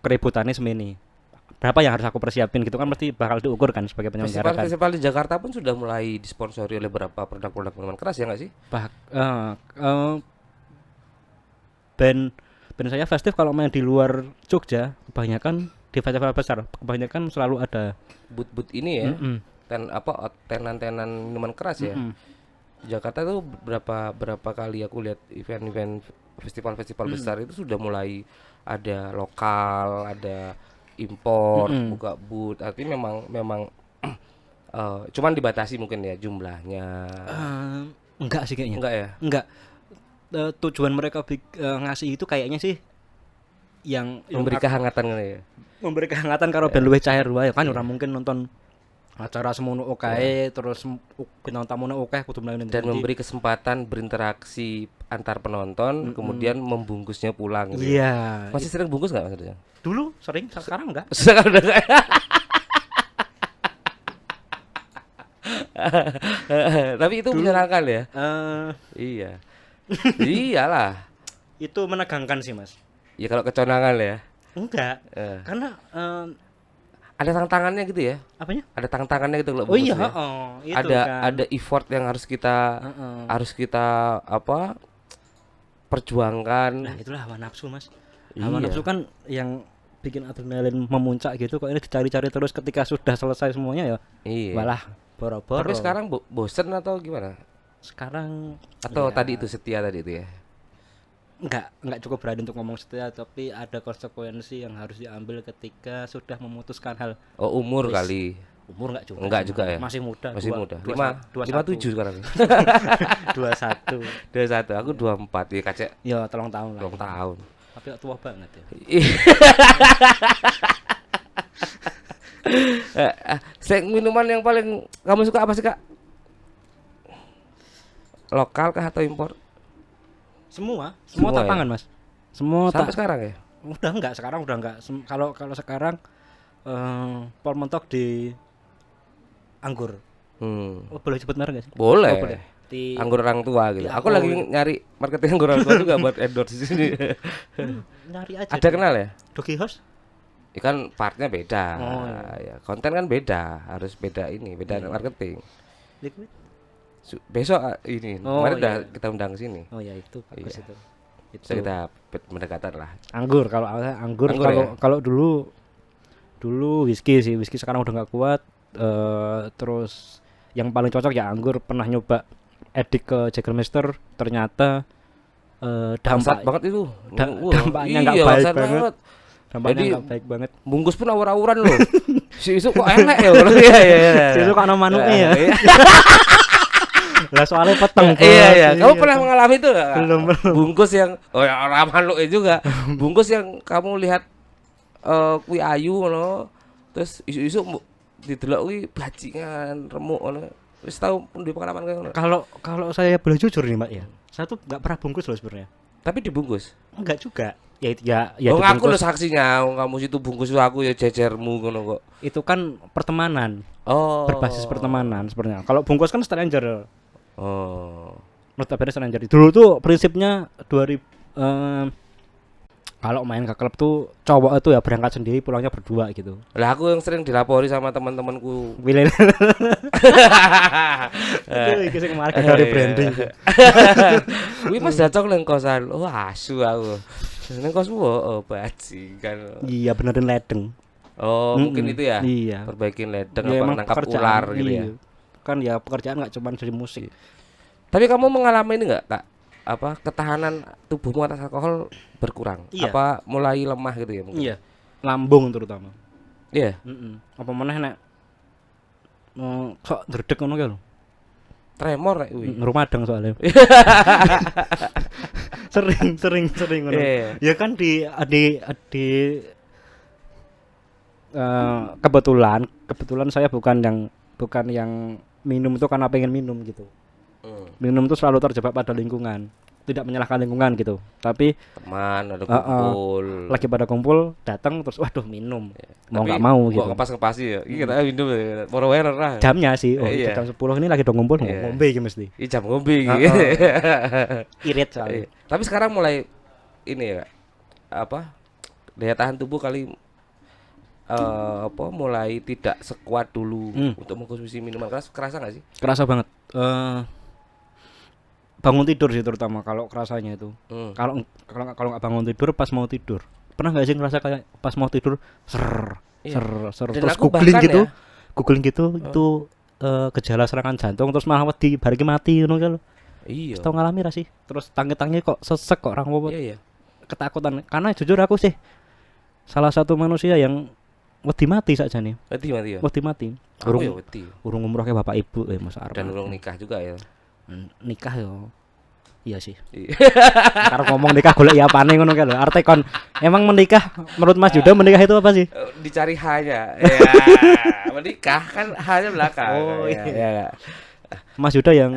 keributannya semini. Berapa yang harus aku persiapin gitu kan pasti bakal diukur kan sebagai penyelenggara kan. Festival-festival di Jakarta pun sudah mulai disponsori oleh beberapa produk-produk minuman keras ya nggak sih? Band saya festif kalau main di luar Jogja kebanyakan di festival besar kebanyakan selalu ada But ini ya. Mm-mm. Tenan-tenan minuman keras ya. Mm-mm. Jakarta tuh berapa kali aku lihat event-event festival-festival besar itu sudah mulai ada lokal, ada impor, buka booth. Artinya memang cuman dibatasi mungkin ya jumlahnya. Enggak sih kayaknya. Enggak ya? Enggak. Tujuan mereka ngasih itu kayaknya sih yang Memberi kehangatan gitu ya. memberi kehangatan karo ben luwih cair wae kan ora mungkin nonton acara semono oke terus bintang tamunya oke kudu mlayu Dan memberi kesempatan berinteraksi antar penonton, kemudian membungkusnya pulang gitu. Iya. Masih sering bungkus nggak maksudnya? Dulu sering, sekarang enggak. Sekarang udah nggak. Tapi itu menyenangkan ya. Iya. Iyalah. Itu menegangkan sih, Mas. Ya kalau keconangan ya. Enggak. Eh. Karena Ada tantangannya gitu ya. apanya? Ada tantangannya gitu kalau Oh iya, bungkusnya. itu ada kan. ada effort yang harus kita apa perjuangkan. Nah, itulah hawa nafsu, Mas. Hawa Iya. nafsu kan yang bikin adrenalin memuncak gitu kok ini dicari-cari terus ketika sudah selesai semuanya ya. Iya. Malah boro-boro. Tapi sekarang bosen atau gimana? Sekarang Atau ya, tadi itu setia tadi itu ya? enggak cukup berani untuk ngomong setia, tapi ada konsekuensi yang harus diambil ketika sudah memutuskan hal. Oh, umur Wis. kali. Umur enggak juga. Enggak sih, juga Mas. ya? Masih muda. Masih muda. 27 57 sekarang. 21. 21, aku 24 ya kacek Ya, 3 tahun lah. 2 tahun. Tapi tua banget ya. Minuman yang paling kamu suka apa sih, Kak? Lokal kah atau impor? Semua Semua tak ya? pangan, Mas. Semua Sampai tak. sekarang ya? Udah enggak, sekarang udah enggak. Kalau sekarang pol mentok di anggur. Oh, boleh sebut merek enggak sih? Boleh. Oh, boleh. Di Anggur orang tua gitu. Di Aku aku- lagi nyari marketing anggur orang tua juga buat endorse di sini. nyari aja. Ada kenal ya? Doki House? Ikan partnya beda. Oh, Ya, konten kan beda, harus beda ini, beda marketing. Liquid? Besok ini Oh, kemarin udah iya. kita undang ke sini. Oh ya itu bagus Iya. itu. Bisa kita mendekatan lah. Anggur kalau awalnya anggur, Anggur kalau ya? kalau dulu whisky sih, whisky sekarang udah nggak kuat. Terus yang paling cocok ya anggur. Pernah nyoba edik ke Jägermeister, ternyata Bangsat dampak banget itu. Wah, dampaknya nggak iya, baik bangsat banget. dampaknya Jadi- nggak baik banget. Bungkus pun awur-awuran loh. Si isu kok enak ya. Iya, iya. Itu kan manuke ya. Iya. Lah soalnya peteng. Iya, iya. Bos. Kamu pernah mengalami itu nggak? Kak? Belum. Bungkus yang ya orang manuk juga. Bungkus yang kamu lihat kuwi ayu ngono. Terus isu-isu didelok kuwi bajingan, remuk ngono. Wis tau pun di pengalaman kayak ngono. Kalau saya boleh jujur nih Mbak ya, saya tuh nggak pernah bungkus loh sebenarnya. Tapi dibungkus. Enggak juga. Ya Oh, ngaku lo dibungkus. saksinya. Kamu situ bungkus aku ya jejermu ngono kok. Itu kan pertemanan, Oh. berbasis pertemanan sebenarnya. Kalau bungkus kan stranger. Oh. Notabene stranger. Dulu tuh prinsipnya 2000 kalau main ke klub tuh cowok itu ya berangkat sendiri, pulangnya berdua gitu. Lah aku yang sering dilapori sama teman-temanku. Willy. Itu sing kemarin dari branding. Kuwi Mas Dacok nang kosan. Oh, asu aku. Nang kosmu oh bajingan. Iya benerin ledeng. Oh, mungkin itu ya. Iya. Perbaikin ledeng Ya, apa emang nangkap pekerjaan, ular gitu iya. ya. Kan ya pekerjaan nggak cuma dari musik. Tapi kamu mengalami ini enggak, Kak? Apa ketahanan tubuhmu atas alkohol berkurang? Iya. Apa mulai lemah gitu ya mungkin? Iya. Lambung terutama. Iya. Apa meneh nek sok dredeg ngono ki lho. Tremor rek kuwi. Rumadeng soalnya. sering ngono. Iya. Ya kan di kebetulan saya bukan yang minum itu karena pengen minum gitu. Minum itu selalu terjebak pada lingkungan, tidak menyalahkan lingkungan gitu. Tapi Teman ada kumpul. lagi pada kumpul datang terus waduh minum. Mau Tapi nggak mau gua gitu. ngepas ya. Iki kita minum ya. Moro wae ora. Jamnya sih, Iya. jam 10 ini lagi dong ngumpul Iya. ngombe iki mesti. Iki jam ngombe iki. Irit soalnya. Iya. Tapi sekarang mulai ini ya apa daya tahan tubuh kali mulai tidak sekuat dulu untuk mengkonsumsi minuman keras. Kerasa nggak sih? Kerasa banget. Bangun tidur sih terutama kalau kerasanya itu. Kalau nggak bangun tidur pas mau tidur. Pernah nggak sih ngerasa kayak pas mau tidur ser Iya. ser Dan terus aku googling bahkan gitu. ya, Googling gitu itu gejala serangan jantung terus malah wedi bariki mati ngono kan. iya. Tau ngalami ra sih? Terus tangi-tangi kok sesek kok orang wong Iya, iya. ketakutan. Karena jujur aku sih salah satu manusia yang wedi mati sakjane. Wedi mati ya. Wedi mati. Aku ya wedi. Urung umroh kayak bapak ibu masa arep. Dan urung nikah juga ya. Nikah yo. Iya sih. Iya. Karena ngomong nikah golek ya apane ngono kan lho. Arte kon emang menikah menurut Mas Yuda menikah itu apa sih? Dicari hanya. Ya, menikah kan hanya belakang. Oh, Ya, iya. ya. Mas Yuda yang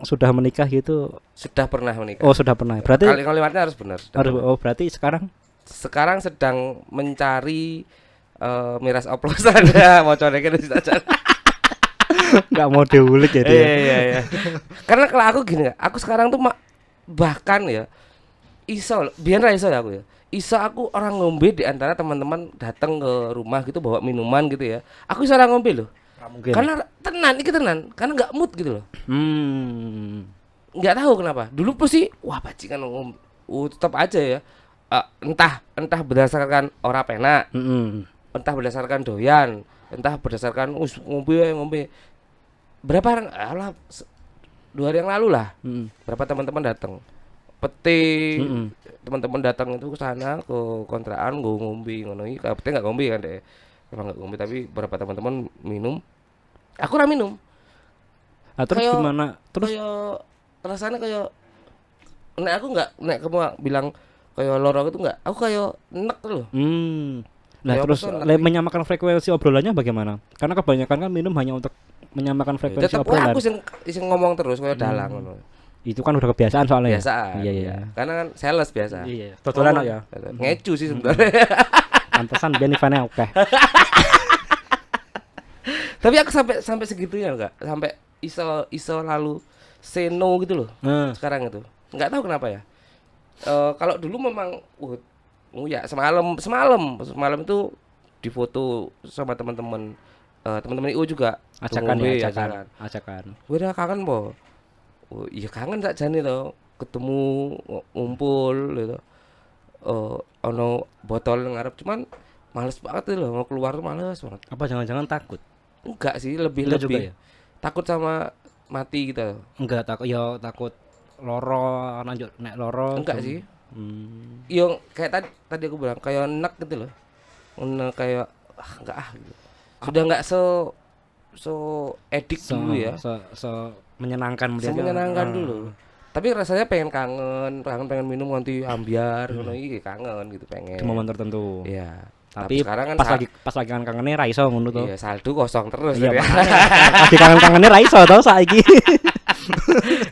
sudah menikah gitu. Sudah pernah menikah. Oh, sudah pernah. Berarti Kalimatnya harus benar. sudah benar. berarti sekarang Sekarang sedang mencari miras oplosan ya, mau corekin saja. enggak mau diulik ya dia. Iya. Karena kalau aku gini, aku sekarang tuh bahkan ya biar ra iso ya aku ya. Iso aku orang ngombe di antara teman-teman datang ke rumah gitu bawa minuman gitu ya. Aku iso orang ngombe loh. Mungkin. Karena tenan, karena nggak mood gitu loh. Nggak tahu kenapa. Dulu pasti wah bajingan ngombe. Tetap aja ya. Entah berdasarkan ora penak, entah berdasarkan doyan, entah berdasarkan ngombe. Berapa orang alah 2 hari yang lalu lah. Berapa teman-teman datang. Peti teman-teman datang itu ke sana ke kontrakan gue ngombe ngono iki. Peti enggak ngombe kan deh. Emang enggak ngombe tapi berapa teman-teman minum. Aku ora minum. Nah, terus Kayak- gimana? Terus Kayak rasanya kayak aku enggak kamu bilang kayak loro itu enggak. Aku kayak enek loh. Nah, Ya, terus betul, menyamakan frekuensi obrolannya bagaimana? Karena kebanyakan kan minum hanya untuk menyamakan frekuensi Tetep obrolan. aku sing ngomong terus kayak dalang ngono. Itu kan udah kebiasaan soalnya. ya? Biasaan. Iya. Karena kan sales biasa. Iya. Totolan Ngomong, ya. Ngecu sih sebenarnya. Pantesan biar eventnya oke. Tapi aku sampai segitunya enggak. Sampai iso lalu say no gitu loh. Sekarang itu. Enggak tahu kenapa ya. Kalau dulu memang ya semalam itu difoto sama teman-teman teman-teman IU juga Ajakan ngombe, ya, ajakan. Gue udah kangen po. Oh, iya kangen sakjane to. Ketemu ngumpul gitu. Ono botol ngarep cuman males banget loh mau keluar tuh males banget. Apa jangan-jangan takut? Enggak sih, lebih Enggak juga ya? takut sama mati gitu. Enggak takut loro lanjut nek loro. Enggak tuh. sih. Yang kayak tadi aku bilang kayak enak gitu loh. Kayak enggak gitu. Sudah enggak so edik dulu ya. Menyenangkan Menyenangkan dulu. Tapi rasanya pengen pengen minum nanti ambiar ngono iki kangen gitu pengen. Di momen tertentu. Iya. Tapi sekarang kan pas lagi kangen-kangennya ra iso ngono to. iya saldo kosong terus Iya, ya. Lagi kangen-kangennya ra iso to saiki.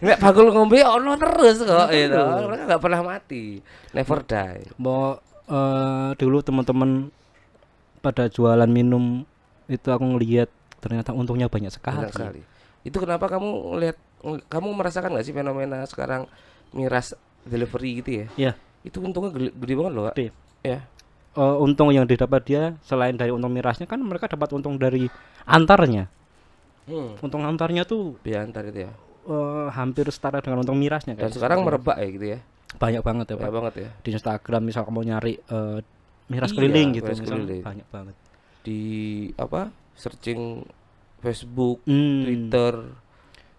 Nek bakul ngombe ono terus kok gitu. Mereka enggak pernah mati. Never die. Mau dulu teman-teman pada jualan minum itu aku ngelihat ternyata untungnya banyak sekali. Banyak sekali. Itu kenapa kamu merasakan nggak sih fenomena sekarang miras delivery gitu ya? Iya. Itu untungnya gede banget loh, Kak. Gede. Ya. Untung yang didapat dia selain dari untung mirasnya kan mereka dapat untung dari antarnya. Untung antarnya tuh Biar antar itu ya. hampir setara dengan untung mirasnya Dan kan. sekarang merebak ya gitu ya. Banyak banget ya, Pak. Banyak banget ya. Di Instagram misal kamu nyari miras Iya, keliling gitu miras misal, keliling. banyak banget. Di searching Facebook, Hmm. Twitter,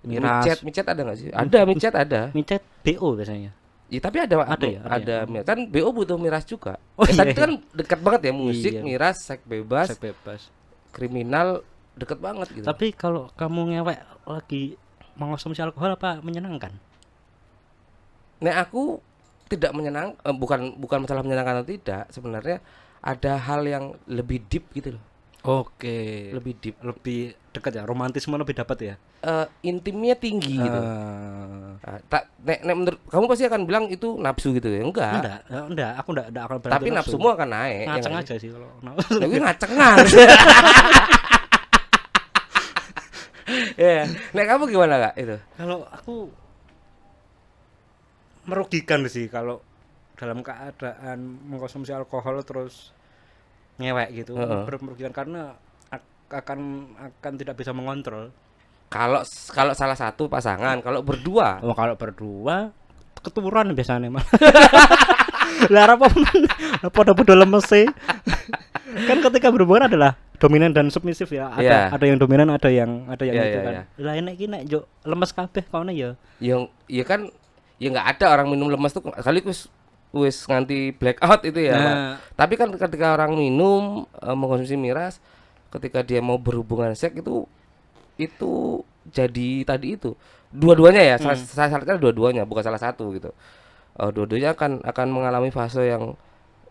Miras. micet ada nggak sih? Ada micet ada. Micet BO biasanya. Ya, tapi ada ya? ada miras. Kan BO butuh miras juga. Oh, Tadi iya, kan dekat banget ya musik, Iya. miras, seks bebas, Seks bebas. kriminal deket banget gitu. Tapi kalau kamu ngewek lagi mengonsumsi alkohol apa menyenangkan? Nek aku tidak bukan masalah menyenangkan atau tidak, sebenarnya ada hal yang lebih deep gitu loh. Oke. Lebih deep. Lebih dekat ya, romantisme lebih dapat ya. Intimnya tinggi gitu. Eh, Nek menurut kamu pasti akan bilang itu nafsu gitu ya. Enggak. enggak, aku enggak akan berarti Tapi nafsumu akan naik. ngaceng nggak aja sih kalau Tapi ngacengan. Ya, nek kamu gimana Kak itu? Kalau aku merugikan sih kalau dalam keadaan mengkonsumsi alkohol terus ngewek gitu. Heeh. Merugikan karena akan tidak bisa mengontrol. Kalau salah satu pasangan, kalau berdua, Oh, kalau berdua keturunan biasanya mah. Lah apa udah lemes sih. Kan ketika berhubungan adalah dominan dan submisif ya. Iya. Ada yang dominan, ada yang Iya, itu iya, kan. iya. Lah enek iki nek yo lemes kabeh kaone ya. yang ya kan ya nggak ada orang minum lemas tuh kali wis nganti blackout itu ya, Pak. Nah, Tapi kan ketika orang minum mengkonsumsi miras, ketika dia mau berhubungan seks itu jadi tadi itu dua-duanya ya, saya sarankan dua-duanya bukan salah satu gitu. Dua-duanya akan mengalami fase yang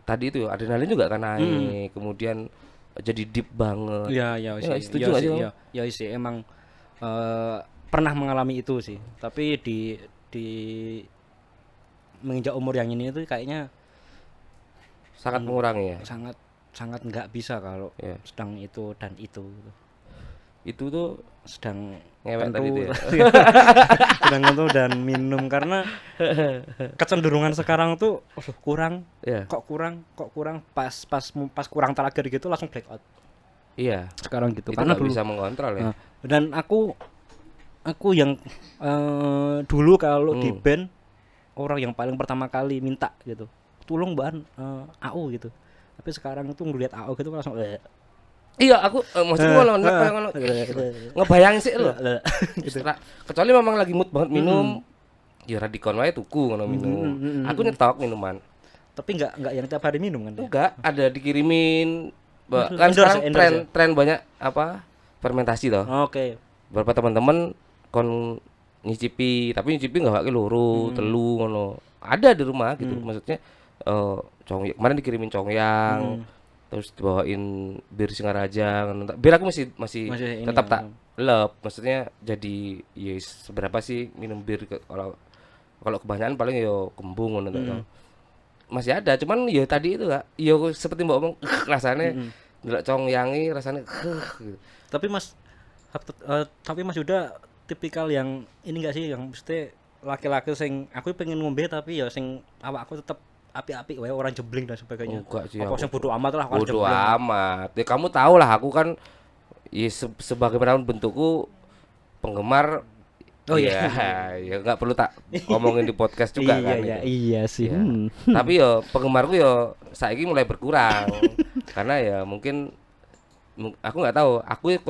tadi itu adrenalin juga akan naik, kemudian jadi deep banget. ya Ya, sih. setuju nggak sih kamu? Ya sih emang pernah mengalami itu sih. Tapi di menginjak umur yang ini itu kayaknya Sangat mengurangi ya. sangat sangat nggak bisa kalau Ya. sedang itu dan itu gitu. Itu tuh Sedang ngewek tadi itu ya. sedang itu dan minum karena kecenderungan sekarang tuh kurang Iya. kok kurang pas kurang terakhir gitu langsung blackout Iya. sekarang gitu Itu karena nggak dulu bisa mengontrol ya. dan aku yang dulu kalau di band orang yang paling pertama kali minta gitu tolong bahan AU gitu tapi sekarang itu ngeliat AU gitu langsung Iya, aku maksudku ngono ngebayangin sih lo. Kecuali memang lagi mood banget minum, ya radikon wae tuku ngono minum. Aku nyetok minuman. tapi nggak yang tiap hari minum kan ya? Enggak, ada dikirimin. Kan Endorse, sekarang endorse ya? tren banyak apa? Fermentasi toh. Oke. Beberapa teman-teman kon nyicipi, tapi nyicipi enggak pakai loro, telu ngono. Ada di rumah gitu. Maksudnya kemarin dikirimin congyang. Terus dibawain bir Singaraja ngono. Bir aku masih Masih ini tetap ya, tak lep. Maksudnya jadi ya seberapa sih minum bir kalau kebanyakan paling ya kembung ngono tau. Masih ada, cuman ya tadi itu Kak. Ya seperti Mbak omong rasanya ndelok congyangi rasanya gitu. Tapi Mas Yuda tipikal yang ini enggak sih yang mesti laki-laki sing aku pengen ngombe tapi ya sing awakku tetep api-api wae orang jebling dan sebagainya. Enggak sih Apa aku. sing bodo amat lah orang Bodo jebling. amat. Ya kamu tahu lah aku kan ya sebagaimana bentukku penggemar. Oh iya, ya nggak perlu tak ngomongin di podcast juga kan itu. iya sih. Ya. Tapi ya penggemarku ya saiki mulai berkurang karena ya mungkin aku nggak tahu, aku ya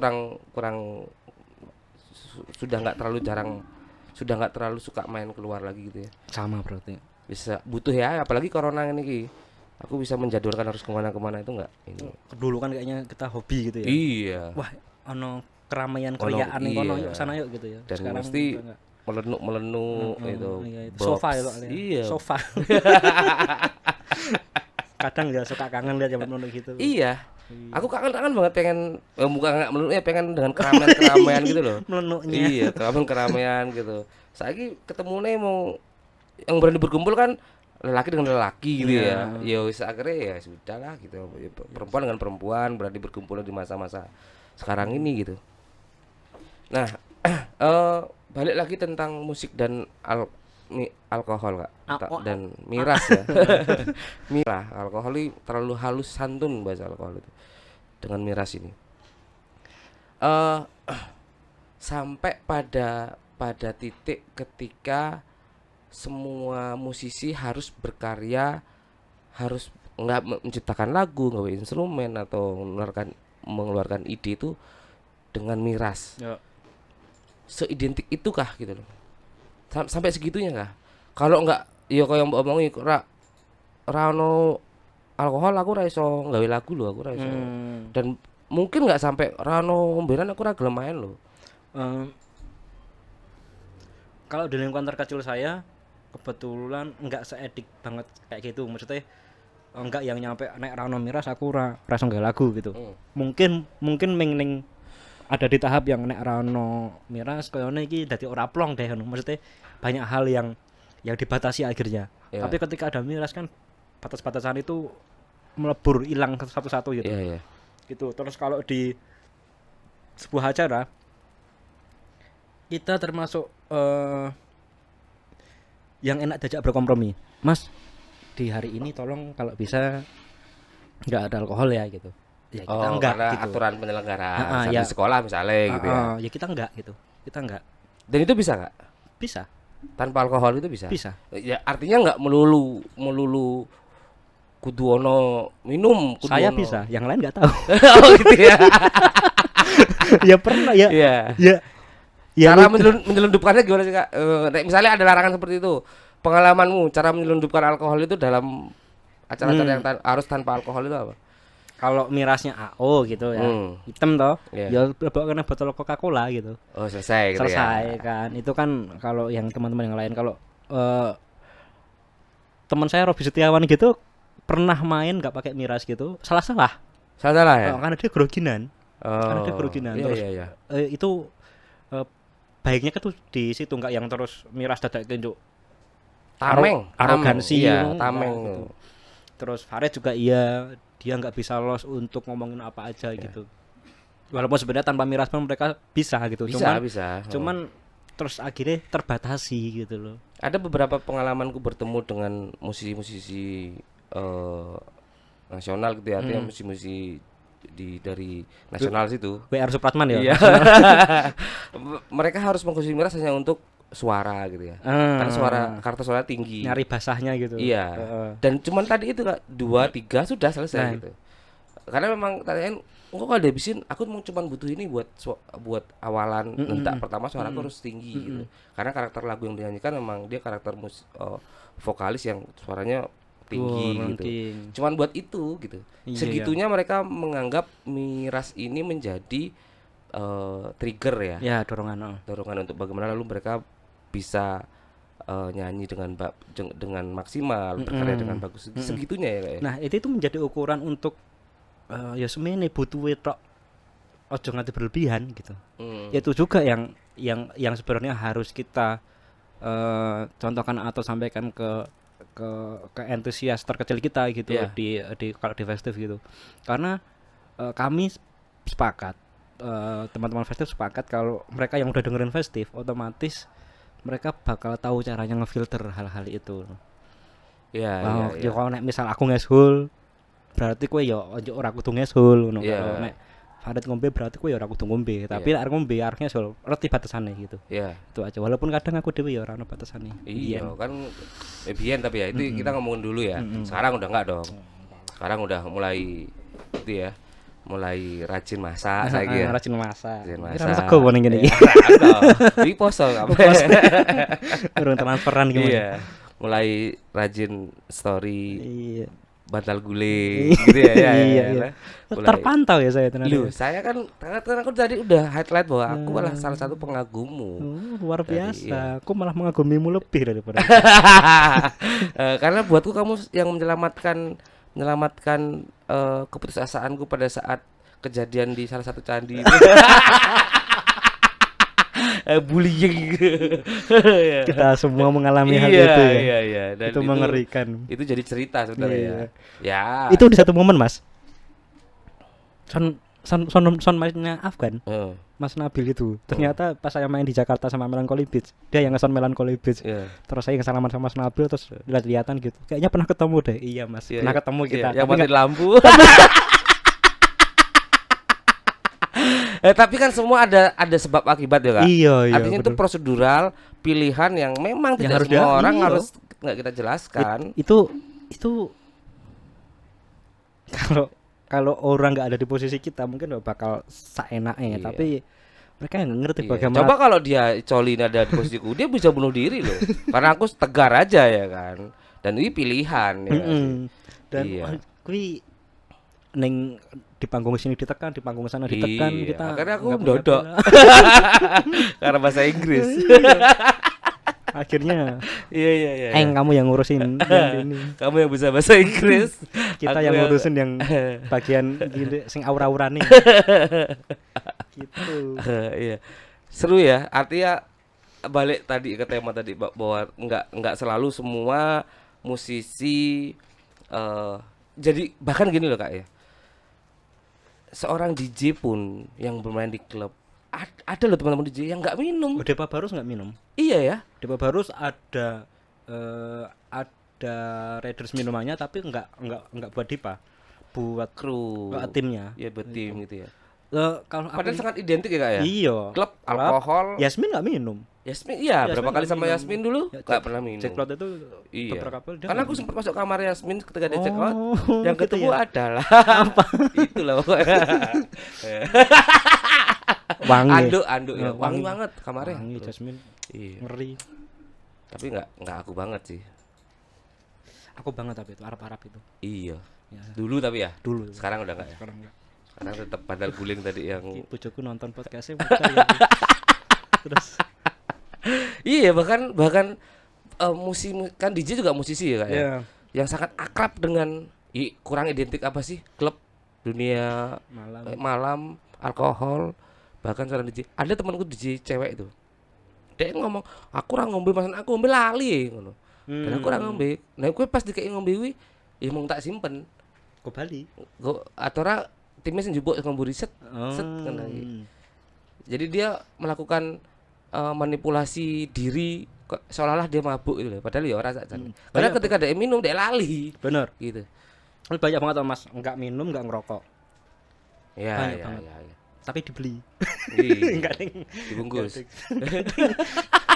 sudah nggak terlalu suka main keluar lagi gitu ya. Sama berarti. Bisa butuh ya, apalagi corona ini ki. Aku bisa menjadwalkan harus kemana-kemana itu nggak ini. Dulu kan kayaknya kita hobi gitu ya. Iya. Wah, ono keramaian keriaan ning kono iya. yuk sana yuk gitu ya. Dan Sekarang mesti udah enggak. melenuk itu. Iya, itu. box. Sofa itu alias. Iya. Sofa. Kadang ya suka kangen lihat zaman dulu gitu. Iya. Aku kangen banget pengen bukan nggak melenuk ya, pengen dengan keramaian gitu loh. Melenuknya. Iya, keramaian gitu. Saiki ketemune mau yang berani berkumpul kan lelaki dengan lelaki gitu ya. Ya wis akhirnya ya sudah lah gitu. Ya, perempuan dengan perempuan berani berkumpul di masa-masa sekarang ini gitu. Nah, balik lagi tentang musik dan alkohol Kak. Dan miras ya. Miras, alkohol ini terlalu halus santun bahasa alkohol itu. Dengan miras ini. Sampai pada titik ketika semua musisi harus berkarya, harus nggak menciptakan lagu, nggak instrumen atau mengeluarkan ide itu dengan miras. Ya. Seidentik itukah gitu loh. Sampai segitunya kah? Kalau enggak ya kayak Mbak omongi ra ono alkohol aku ra iso gawe lagu lho, aku ra iso. Dan mungkin enggak sampai ra ono ombenan aku ra gelem main lho. Kalau di lingkungan terkecil saya kebetulan enggak seedik banget kayak gitu, maksudnya enggak yang nyampe nek ra ono miras aku ora iso nggawe lagu gitu. Mungkin ning ada di tahap yang nek ra ono miras koyone iki dadi ora plong deh ngono. Maksudnya banyak hal yang dibatasi akhirnya. Iya. Tapi ketika ada miras kan batas-batasan itu melebur, hilang satu-satu gitu. Iya. Gitu. Terus kalau di sebuah acara kita termasuk yang enak diajak berkompromi. Mas, di hari ini tolong kalau bisa nggak ada alkohol ya gitu. Ya kita enggak karena gitu. aturan penyelenggaraan saat ya. di sekolah misalnya gitu ya. Ya kita enggak gitu. Kita enggak. Dan itu bisa nggak? Bisa. Tanpa alkohol itu bisa? Bisa. Ya artinya nggak melulu kudu ono minum, kudu Saya ono. bisa, yang lain nggak tahu. Oh gitu ya. Ya pernah ya. Iya. Ya. Cara gitu. menyelundupkannya gimana sih Kak? Misalnya ada larangan seperti itu. Pengalamanmu cara menyelundupkan alkohol itu dalam acara-acara yang harus tanpa alkohol itu apa? Kalau mirasnya AO gitu ya. Hitam toh. Iya. Ya bawa kena botol Coca-Cola gitu. Oh, selesai gitu Selesai ya. kan. Itu kan kalau yang teman-teman yang lain, kalau teman saya Robi Setiawan gitu pernah main nggak pakai miras gitu. Salah-salah. Salah ya? Karena dia groginan. Oh. Karena dia groginan. Iya, Terus iya. itu baiknya kan tuh di situ, nggak yang terus miras dadak tunjuk Tameng, arogansi iya, gitu. tameng. Gitu. Terus Farid juga iya, dia nggak bisa los untuk ngomongin apa aja gitu. Walaupun sebenarnya tanpa miras pun mereka bisa gitu. Bisa. Cuman terus akhirnya terbatasi gitu loh. Ada beberapa pengalamanku bertemu dengan musisi-musisi nasional gitu ya, artinya musisi dari nasional situ. WR Supratman ya. Iya. Mereka harus mengkonsumsi miras hanya untuk suara gitu ya. Karena karakter suara tinggi. Nyari basahnya gitu. Iya. Dan cuman tadi itu Kak, 2 3 sudah selesai gitu. Karena memang tanyain kok kalau dihabisin, aku mau cuman butuh ini buat awalan nentak pertama suaraku harus tinggi gitu. Karena karakter lagu yang dinyanyikan memang dia karakter vokalis yang suaranya tinggi gitu. Cuman buat itu gitu. Segitunya mereka menganggap miras ini menjadi trigger ya. Ya, dorongan untuk bagaimana lalu mereka bisa nyanyi dengan maksimal, berkarya dengan bagus. Segitunya ya kayak. Nah, itu menjadi ukuran untuk ya semene butuh tok ojo nganti berlebihan gitu. Itu juga yang sebenarnya harus kita contohkan atau sampaikan ke entusias terkecil kita gitu di kalau di festive gitu. Karena kami sepakat, teman-teman festive sepakat kalau mereka yang udah dengerin festive otomatis mereka bakal tahu caranya ngefilter hal-hal itu. Iya. Kalau nek misal aku ngeshul berarti kowe ya ora kudu ngeshul ngono. Kalau nek Farid ngombe berarti kowe ya ora kudu ngombe, tapi arek ngombe arek ngeshul ngerti batasane gitu. Iya. Itu aja, walaupun kadang aku dhewe ya ora ono batasane. Iya kan biyen tapi ya itu kita ngomongin dulu ya. Sekarang udah enggak dong. Sekarang udah mulai itu ya. Mulai rajin masak saiki ya. Rajin masak. Rajin sego ngene iki. Iki poso apa? Urung transferan gimana? Iya. Mulai rajin story. Iya. Bantal guling gitu ya. Iya. Terpantau ya saya ternyata. Loh, saya kan aku tadi udah highlight bahwa aku adalah salah satu pengagummu. Luar biasa. Aku malah mengagumimu lebih daripada. Karena buatku kamu yang menyelamatkan keputusasaanku pada saat kejadian di salah satu candi itu. Bullying. Kita semua mengalami hal itu ya. Iya. Dan itu mengerikan. Itu jadi cerita sebenarnya. Ya. Itu di satu momen, Mas. Son mainnya Afgan. Mas Nabil itu. Ternyata pas saya main di Jakarta sama Melancholy Beach, dia yang ngeson Melancholy Beach. Terus saya yang salaman sama Mas Nabil, terus lihat-lihatan gitu. Kayaknya pernah ketemu deh. Iya, Mas. Pernah ketemu kita. Yang mati lampu. Tapi kan semua ada sebab akibat ya Kak. Iya. Artinya itu prosedural pilihan yang memang tidak semua orang harus nggak kita jelaskan. Itu kalau orang nggak ada di posisi kita mungkin bakal seenaknya. Tapi mereka nggak ngerti bagaimana. Coba kalau dia Colin ada di posisiku, dia bisa bunuh diri loh. Karena aku tegar aja ya kan. Dan ini pilihan ya. Dan kui neng di panggung sini ditekan, di panggung sana ditekan, kita karena aku mendodok. Karena bahasa Inggris. Akhirnya Iya iya iya. kamu yang ngurusin yang ini. Kamu yang bisa bahasa Inggris, Kita aku yang ngurusin yang bagian gini sing aura-aurane. Gitu. Iya. Seru ya. Artinya balik tadi ke tema tadi bahwa nggak selalu semua musisi jadi bahkan gini loh Kak ya. Seorang DJ pun yang bermain di klub ada loh teman-teman DJ yang nggak minum. Depa Barus nggak minum. Iya ya. Depa Barus ada Raiders minumannya tapi nggak buat Depa. Buat Kru. timnya. Ya buat tim gitu ya. Kalau Padahal sangat identik ya Kak ya. iya. Klub alkohol. Yasmin nggak minum. Yasmin iya, berapa Yasmin kali nggak sama minum. Yasmin dulu? Ya, Nggak pernah minum. Jackpot itu Iya. beberapa kali dia Karena nggak aku minum. sempat masuk kamar Yasmin ketika dia check out. Oh, Yang gitu ketemu ya? adalah itulah pokoknya. Wangi. Anduk ya. Ya, Wangi wangi. banget kamarnya. Wangi Jasmine Iya. ngeri. Tapi nggak aku banget sih. Aku banget tapi itu Arab-Arab itu. Iya. Ya, Dulu tapi ya. dulu. Sekarang udah enggak ya. Sekarang enggak. Sekarang tetap padahal guling tadi yang Bojoku nonton podcastnya ya. Terus iya bahkan kan DJ juga musisi ya Kak ya. ya Yang sangat akrab dengan kurang identik apa sih? Klub, dunia malam malam, alkohol, bahkan seorang DJ. Ada temanku DJ cewek itu. Dia ngomong, "Aku ora ngombe masan aku ngombe lali," ngono. Dan aku ora ngombe. Nah, kowe pas dikek ngombe kuwi ya mung tak simpen. ke Bali. Kok atau timnya sing njupuk ngombe riset. Set ngono iki. Jadi dia melakukan manipulasi diri seolah-olah dia mabuk gitu loh. Padahal ya ora sakjane. Karena Banyak, ketika dia minum dia lali Bener. gitu. Banyak banget Mas, enggak minum, enggak ngerokok. Ya, Banyak ya, banget. ya, ya. Tapi dibeli. Iya, Enggak ding. dibungkus.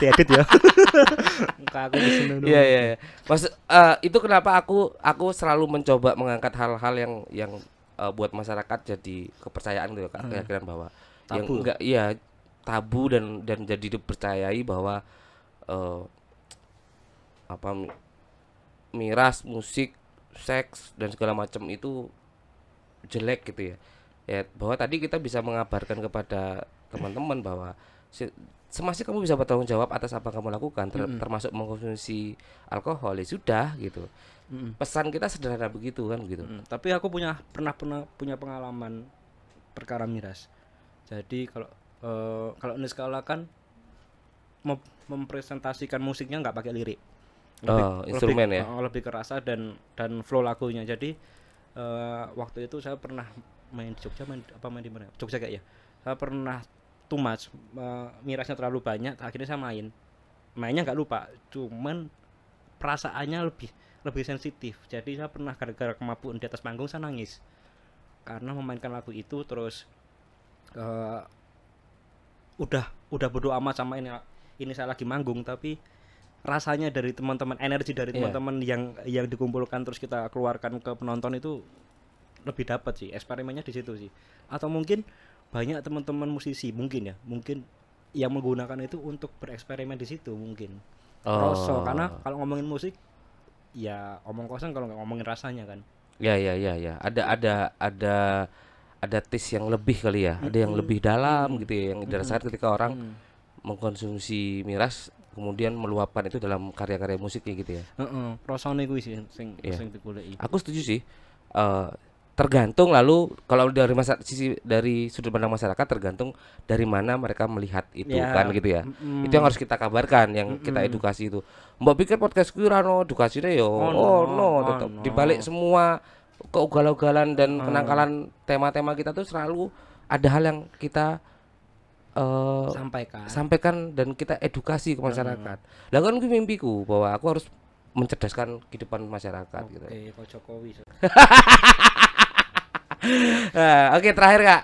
Diedit ya. Enggak aku di sini. Iya iya. Iya. Maksud itu kenapa aku selalu mencoba mengangkat hal-hal yang buat masyarakat jadi kepercayaan gitu Kak, keyakinan bahwa yang Tabu. enggak iya tabu dan jadi dipercayai bahwa miras, musik, seks dan segala macam itu jelek gitu ya. Ya bahwa tadi kita bisa mengabarkan kepada teman-teman bahwa semasa kamu bisa bertanggung jawab atas apa yang kamu lakukan termasuk mengkonsumsi alkohol ya sudah gitu. Pesan kita sederhana begitu kan gitu. Tapi aku pernah punya pengalaman perkara miras. Jadi kalau Niskala kan mempresentasikan musiknya nggak pakai lirik. Instrumen ya. Lebih kerasa dan flow lagunya. Jadi waktu itu saya pernah main di Jogja, main di mana? Jogja kayak ya. Saya pernah too much, mirasnya terlalu banyak, akhirnya saya mainnya nggak lupa, cuman perasaannya lebih sensitif. Jadi saya pernah gara-gara kemabuan di atas panggung saya nangis karena memainkan lagu itu. Terus udah bodo amat sama ini saya lagi manggung, tapi rasanya dari teman-teman, energi dari teman-teman yang dikumpulkan terus kita keluarkan ke penonton itu lebih dapat sih. Eksperimennya di situ sih. Atau mungkin banyak teman-teman musisi mungkin yang menggunakan itu untuk bereksperimen di situ mungkin. Karena kalau ngomongin musik ya omong kosong kalau nggak ngomongin rasanya kan. Ya. Ada taste yang lebih kali ya. Ada yang lebih dalam gitu ya, yang dirasakan ketika orang mengkonsumsi miras kemudian meluapkan itu dalam karya-karya musiknya gitu ya. Rasane kuwi sih sing digoleki. Aku setuju sih. Tergantung lalu kalau dari sudut pandang masyarakat tergantung dari mana mereka melihat itu kan gitu ya. Itu yang harus kita kabarkan, yang kita edukasi itu. Mbak pikir podcast kuwi ora ono edukasine ya. Tetap dibalik semua keugal-ugalan dan kenakalan tema-tema kita tuh selalu ada hal yang kita sampaikan dan kita edukasi ke masyarakat. Lah kan gue mimpiku bahwa aku harus mencerdaskan kehidupan masyarakat gitu. Oke, Jokowi. Oke, terakhir Kak.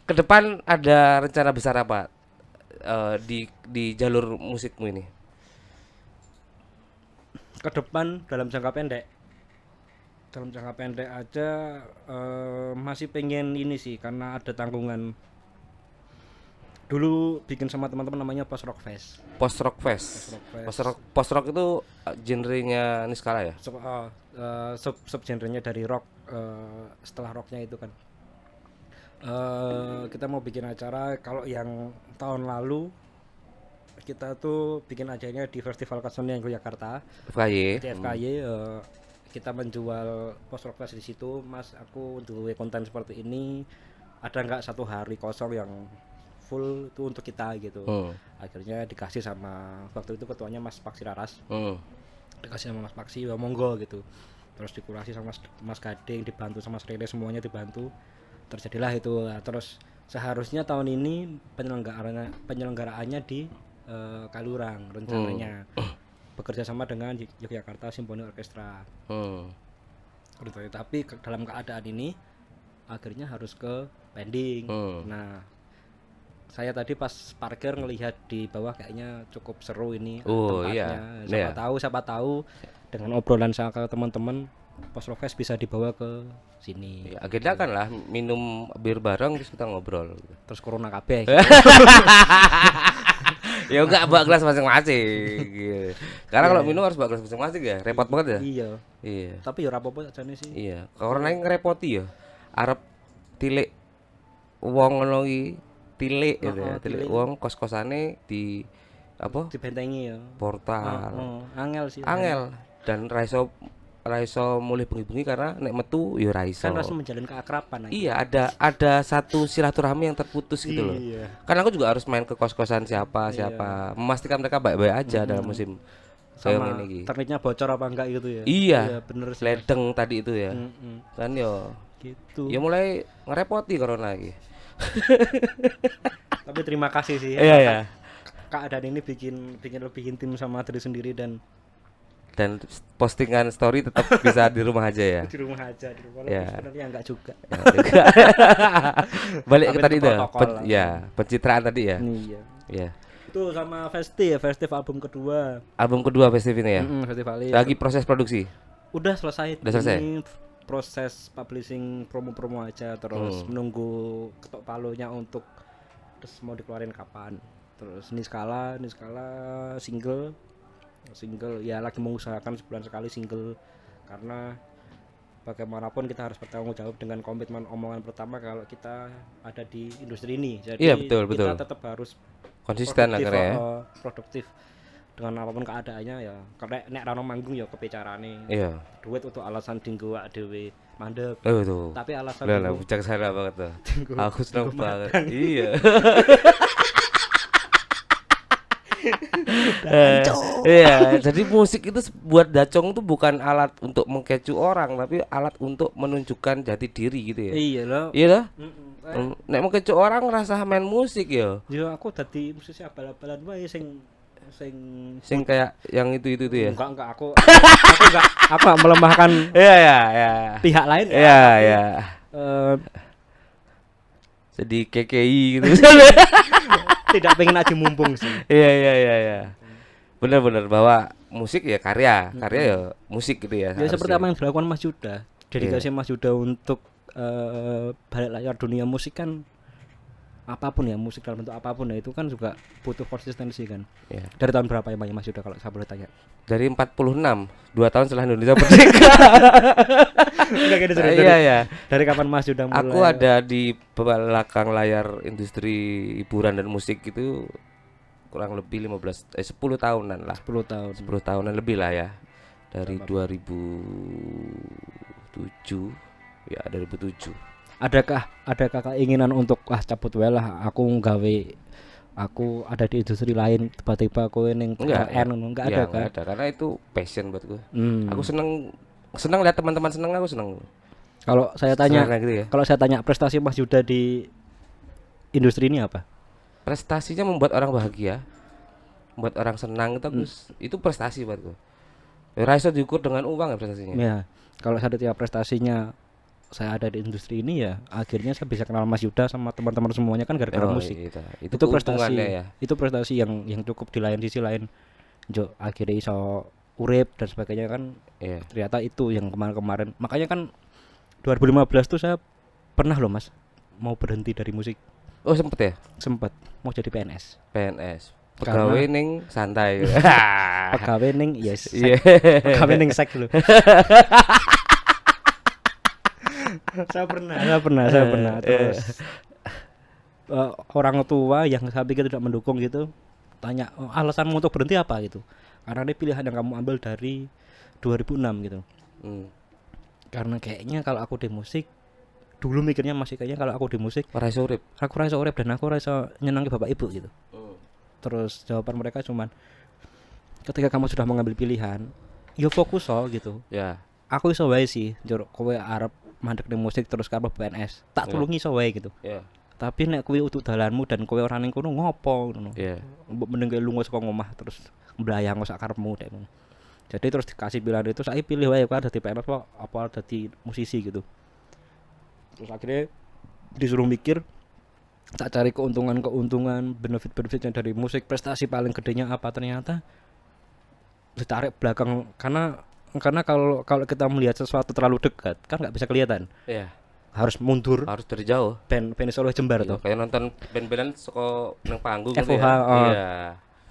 Ke depan ada rencana besar apa di jalur musikmu ini? Ke depan dalam jangka pendek aja masih pengen ini sih, karena ada tanggungan. Dulu bikin sama teman-teman namanya Post Rock Fest. Post rock itu genrenya Niskala ya? Sub genrenya dari rock, setelah rocknya itu kan. Kita mau bikin acara. Kalau yang tahun lalu kita tuh bikin acaranya di Festival Kesenian Yogyakarta FKY. di FKY. Kita menjual post rock fest di situ. Mas, aku duwe konten seperti ini, ada nggak satu hari kosong yang full itu untuk kita gitu. Akhirnya dikasih sama waktu itu ketuanya Mas Paksi Raras, dikasih sama Mas Paksi, ya monggo gitu. Terus dikurasi sama Mas Gading, dibantu sama Mas Rene, semuanya dibantu, terjadilah itu. Nah, terus seharusnya tahun ini penyelenggaraannya di Kalurang rencananya, bekerja sama dengan Yogyakarta Symphony Orchestra. Gitu. Tapi dalam keadaan ini akhirnya harus ke pending. Nah, saya tadi pas parkir ngelihat di bawah kayaknya cukup seru ini tempatnya. Iya. Siapa tahu dengan obrolan sama teman-teman Post Rock Fest bisa dibawa ke sini. Ya, agenda kan lah minum bir bareng terus kita ngobrol. Terus corona kabeh. Ya enggak bawa gelas masing-masing gitu. Karena kalau minum harus bawa gelas masing-masing ya, repot banget ya. Iya. Tapi ya ora apa-apa ajane sih. Iya, corona yang ngerepoti ya. Arep tilik wong ngono iki, tilik gitu ya. Tilik wong kos-kosane di apa? Dibentengi ya. Portal. Angel sih. Angel dan ra iso mulih bengi-bengi karena nek metu ya ra iso. Kan harus menjalin keakraban. Iya, ada satu silaturahmi yang terputus gitu loh. Iya. Kan aku juga harus main ke kos-kosan siapa, memastikan mereka baik-baik aja dalam musim sama ini. Ternitnya bocor apa enggak gitu ya. Iya, bener sih. ledeng tadi itu ya. Kan yo Gitu. ya mulai ngerepoti corona lagi. Tapi terima kasih sih. Iya. Keadaan ini bikin lebih intim sama diri sendiri dan postingan story tetap bisa di rumah aja ya. di rumah aja, Ya. sebenarnya enggak juga. Balik ke Tapi tadi itu itu. protokol lah. Pencitraan tadi ya. Iya. Iya. Itu sama Festive album kedua. Album kedua Festive ini ya. Festival Lagi proses produksi. udah selesai. Udah selesai? Ini proses publishing promo aja, terus menunggu ketok palunya untuk terus mau dikeluarin kapan. Terus Niskala single ya lagi mengusahakan sebulan sekali single, karena bagaimanapun kita harus bertanggung jawab dengan komitmen omongan pertama kalau kita ada di industri ini. Jadi Iya, betul. kita tetap harus Konsisten lah produktif, karena ya. produktif dengan apapun keadaannya ya. Karena nek rano manggung ya kepecarane. Iya. Duit untuk alasan dinggo awak dhewe mandek. Oh tuh. Tapi alasan Lah bijaksana banget tuh. Aku seneng banget. Iya. Iya, jadi musik itu buat Dacong tuh bukan alat untuk mengkecu orang, tapi alat untuk menunjukkan jati diri gitu ya. Iya loh. Iya loh. Nek mengkecu orang rasa main musik ya. Ya aku dadi musisi abal-abalan wae sing Kayak yang itu ya. enggak aku enggak melemahkan Iya. pihak lain. Iya. Jadi KKI gitu. Tidak pengen aja mumpung sih. Iya. Benar-benar bahwa musik ya karya ya musik gitu ya. Ya seperti apa yang dilakukan Mas Yuda. Dedikasi Iya. Mas Yuda untuk balik layar dunia musik kan, apapun ya, musik dalam bentuk apapun ya, itu kan juga butuh konsistensi kan. Iya. Dari tahun berapa ya Mas Yuda kalau saya boleh tanya? Dari 46, 2 tahun setelah Indonesia merdeka. Enggak gitu Iya. Dari kapan Mas Yuda mulai? Aku ada di belakang layar industri hiburan dan musik itu kurang lebih 10 tahunan lah. 10 tahun. 10 tahunan lebih lah ya. Dari 2007. Ya, 2007. Adakah keinginan untuk cabut wae lah, aku ada di industri lain, tiba-tiba aku ning Enggak ada kan? Enggak ada, karena itu passion buatku. Aku seneng lihat teman-teman seneng, aku seneng. Kalau saya tanya, gitu ya. kalau saya tanya prestasi Mas Yuda di industri ini apa? Prestasinya membuat orang bahagia, membuat orang senang, itu prestasi buatku. Ora iso diukur dengan uang ya prestasinya. Ya, kalau saya lihat prestasinya saya ada di industri ini ya, akhirnya saya bisa kenal Mas Yuda sama teman-teman semuanya kan gara-gara musik. Itu prestasi ya. Itu prestasi yang cukup di lain sisi lain. Jo akhirnya iso urip dan sebagainya kan. Iya. Ternyata itu yang kemarin-kemarin. Makanya kan 2015 tuh saya pernah loh Mas mau berhenti dari musik. Oh sempet ya? Sempet mau jadi PNS. Pegawai ning santai. Pegawai ning yes. Iya. Pegawai ning sek lho. Saya pernah terus orang tua yang saya pikir tidak mendukung gitu tanya, "Oh, alasanmu untuk berhenti apa?" gitu. Karena ini pilihan yang kamu ambil dari 2006 gitu. Hmm. Karena kayaknya kalau aku di musik dulu mikirnya masih kayaknya kalau aku di musik Ora iso urip. aku ora iso urip dan aku ora iso nyenangi bapak ibu gitu. Hmm. Terus jawaban mereka cuman ketika kamu sudah mengambil pilihan, yo fokus gitu. Ya. Aku iso wae sih, njur kowe arep mandek ning musik terus karo PNS. Tak tulungi iso wae gitu. Ya. Tapi nek kuwi untuk dalanmu dan kowe ora ning kono ngopo ngono. Ya. Mbok mending kowe lunga saka omah terus mblayang sak karepmu dek ngono. Jadi terus dikasih pilihan itu, saya pilih wae kok dadi PNS apa dadi musisi gitu. Terus akhirnya disuruh mikir, tak cari keuntungan-keuntungan, benefit-benefitnya dari musik, prestasi paling gedenya apa, ternyata ditarik belakang karena kalau kita melihat sesuatu terlalu dekat kan nggak bisa kelihatan, Ya. harus mundur. Harus dari jauh. Ben Solo Jembar Iya, tuh. kayak nonton band-bandan saka nang panggung FOH, ya. oh. Iya.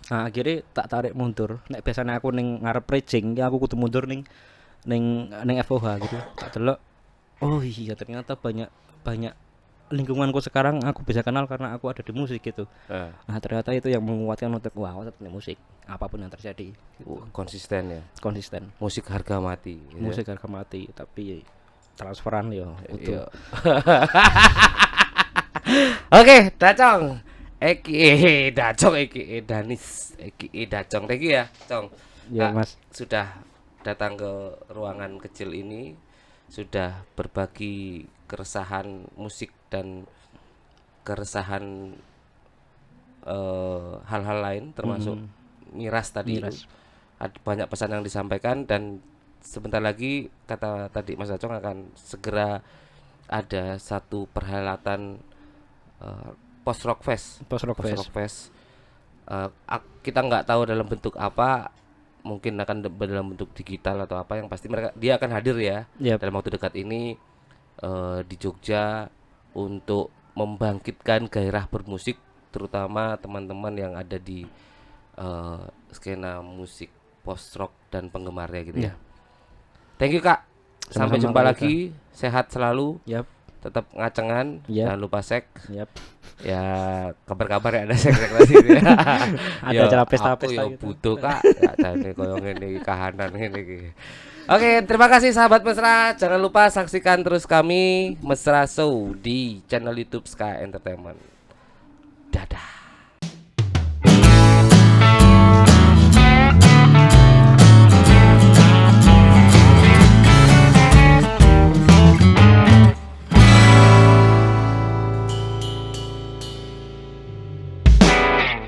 Nah akhirnya tak tarik mundur. Nek biasanya aku ning ngarep preaching, ya aku kudu mundur ning FOH gitu. Tak delok, oh iya ternyata banyak lingkunganku sekarang aku bisa kenal karena aku ada di musik gitu. Nah ternyata itu yang menguatkan untuk wah aku tetap di musik apapun yang terjadi gitu. Konsisten ya. Konsisten. Musik harga mati. Gitu. Musik harga mati tapi transferan yo Iya. utuh. Oke, Dacong. Dacong Danis Dacong. Thank you ya, Cong. Ya Kak, Mas. sudah datang ke ruangan kecil ini, sudah berbagi keresahan musik dan keresahan hal-hal lain termasuk miras tadi. Miras. Ada banyak pesan yang disampaikan dan sebentar lagi kata tadi Mas Dacong akan segera ada satu perhelatan post rock fest. Kita nggak tahu dalam bentuk apa, mungkin akan dalam bentuk digital atau apa, yang pasti dia akan hadir ya. Yep. Dalam waktu dekat ini di Jogja untuk membangkitkan gairah bermusik, terutama teman-teman yang ada di skena musik post rock dan penggemarnya gitu ya. Thank you Kak. Sampai Sama-sama, jumpa Kak lagi. Sehat selalu. Yap. Tetap ngacengan, Yap. jangan lupa sek. Yap. Ya kabar-kabar ya ada sek lagi ya. Ada acara pesta-pesta aku gitu. butuh Kak. Gak jane koyo ngene iki kahanan ngene iki. Oke, terima kasih sahabat Mesra. Jangan lupa saksikan terus kami Mesra Show di channel YouTube Sky Entertainment. Dadah.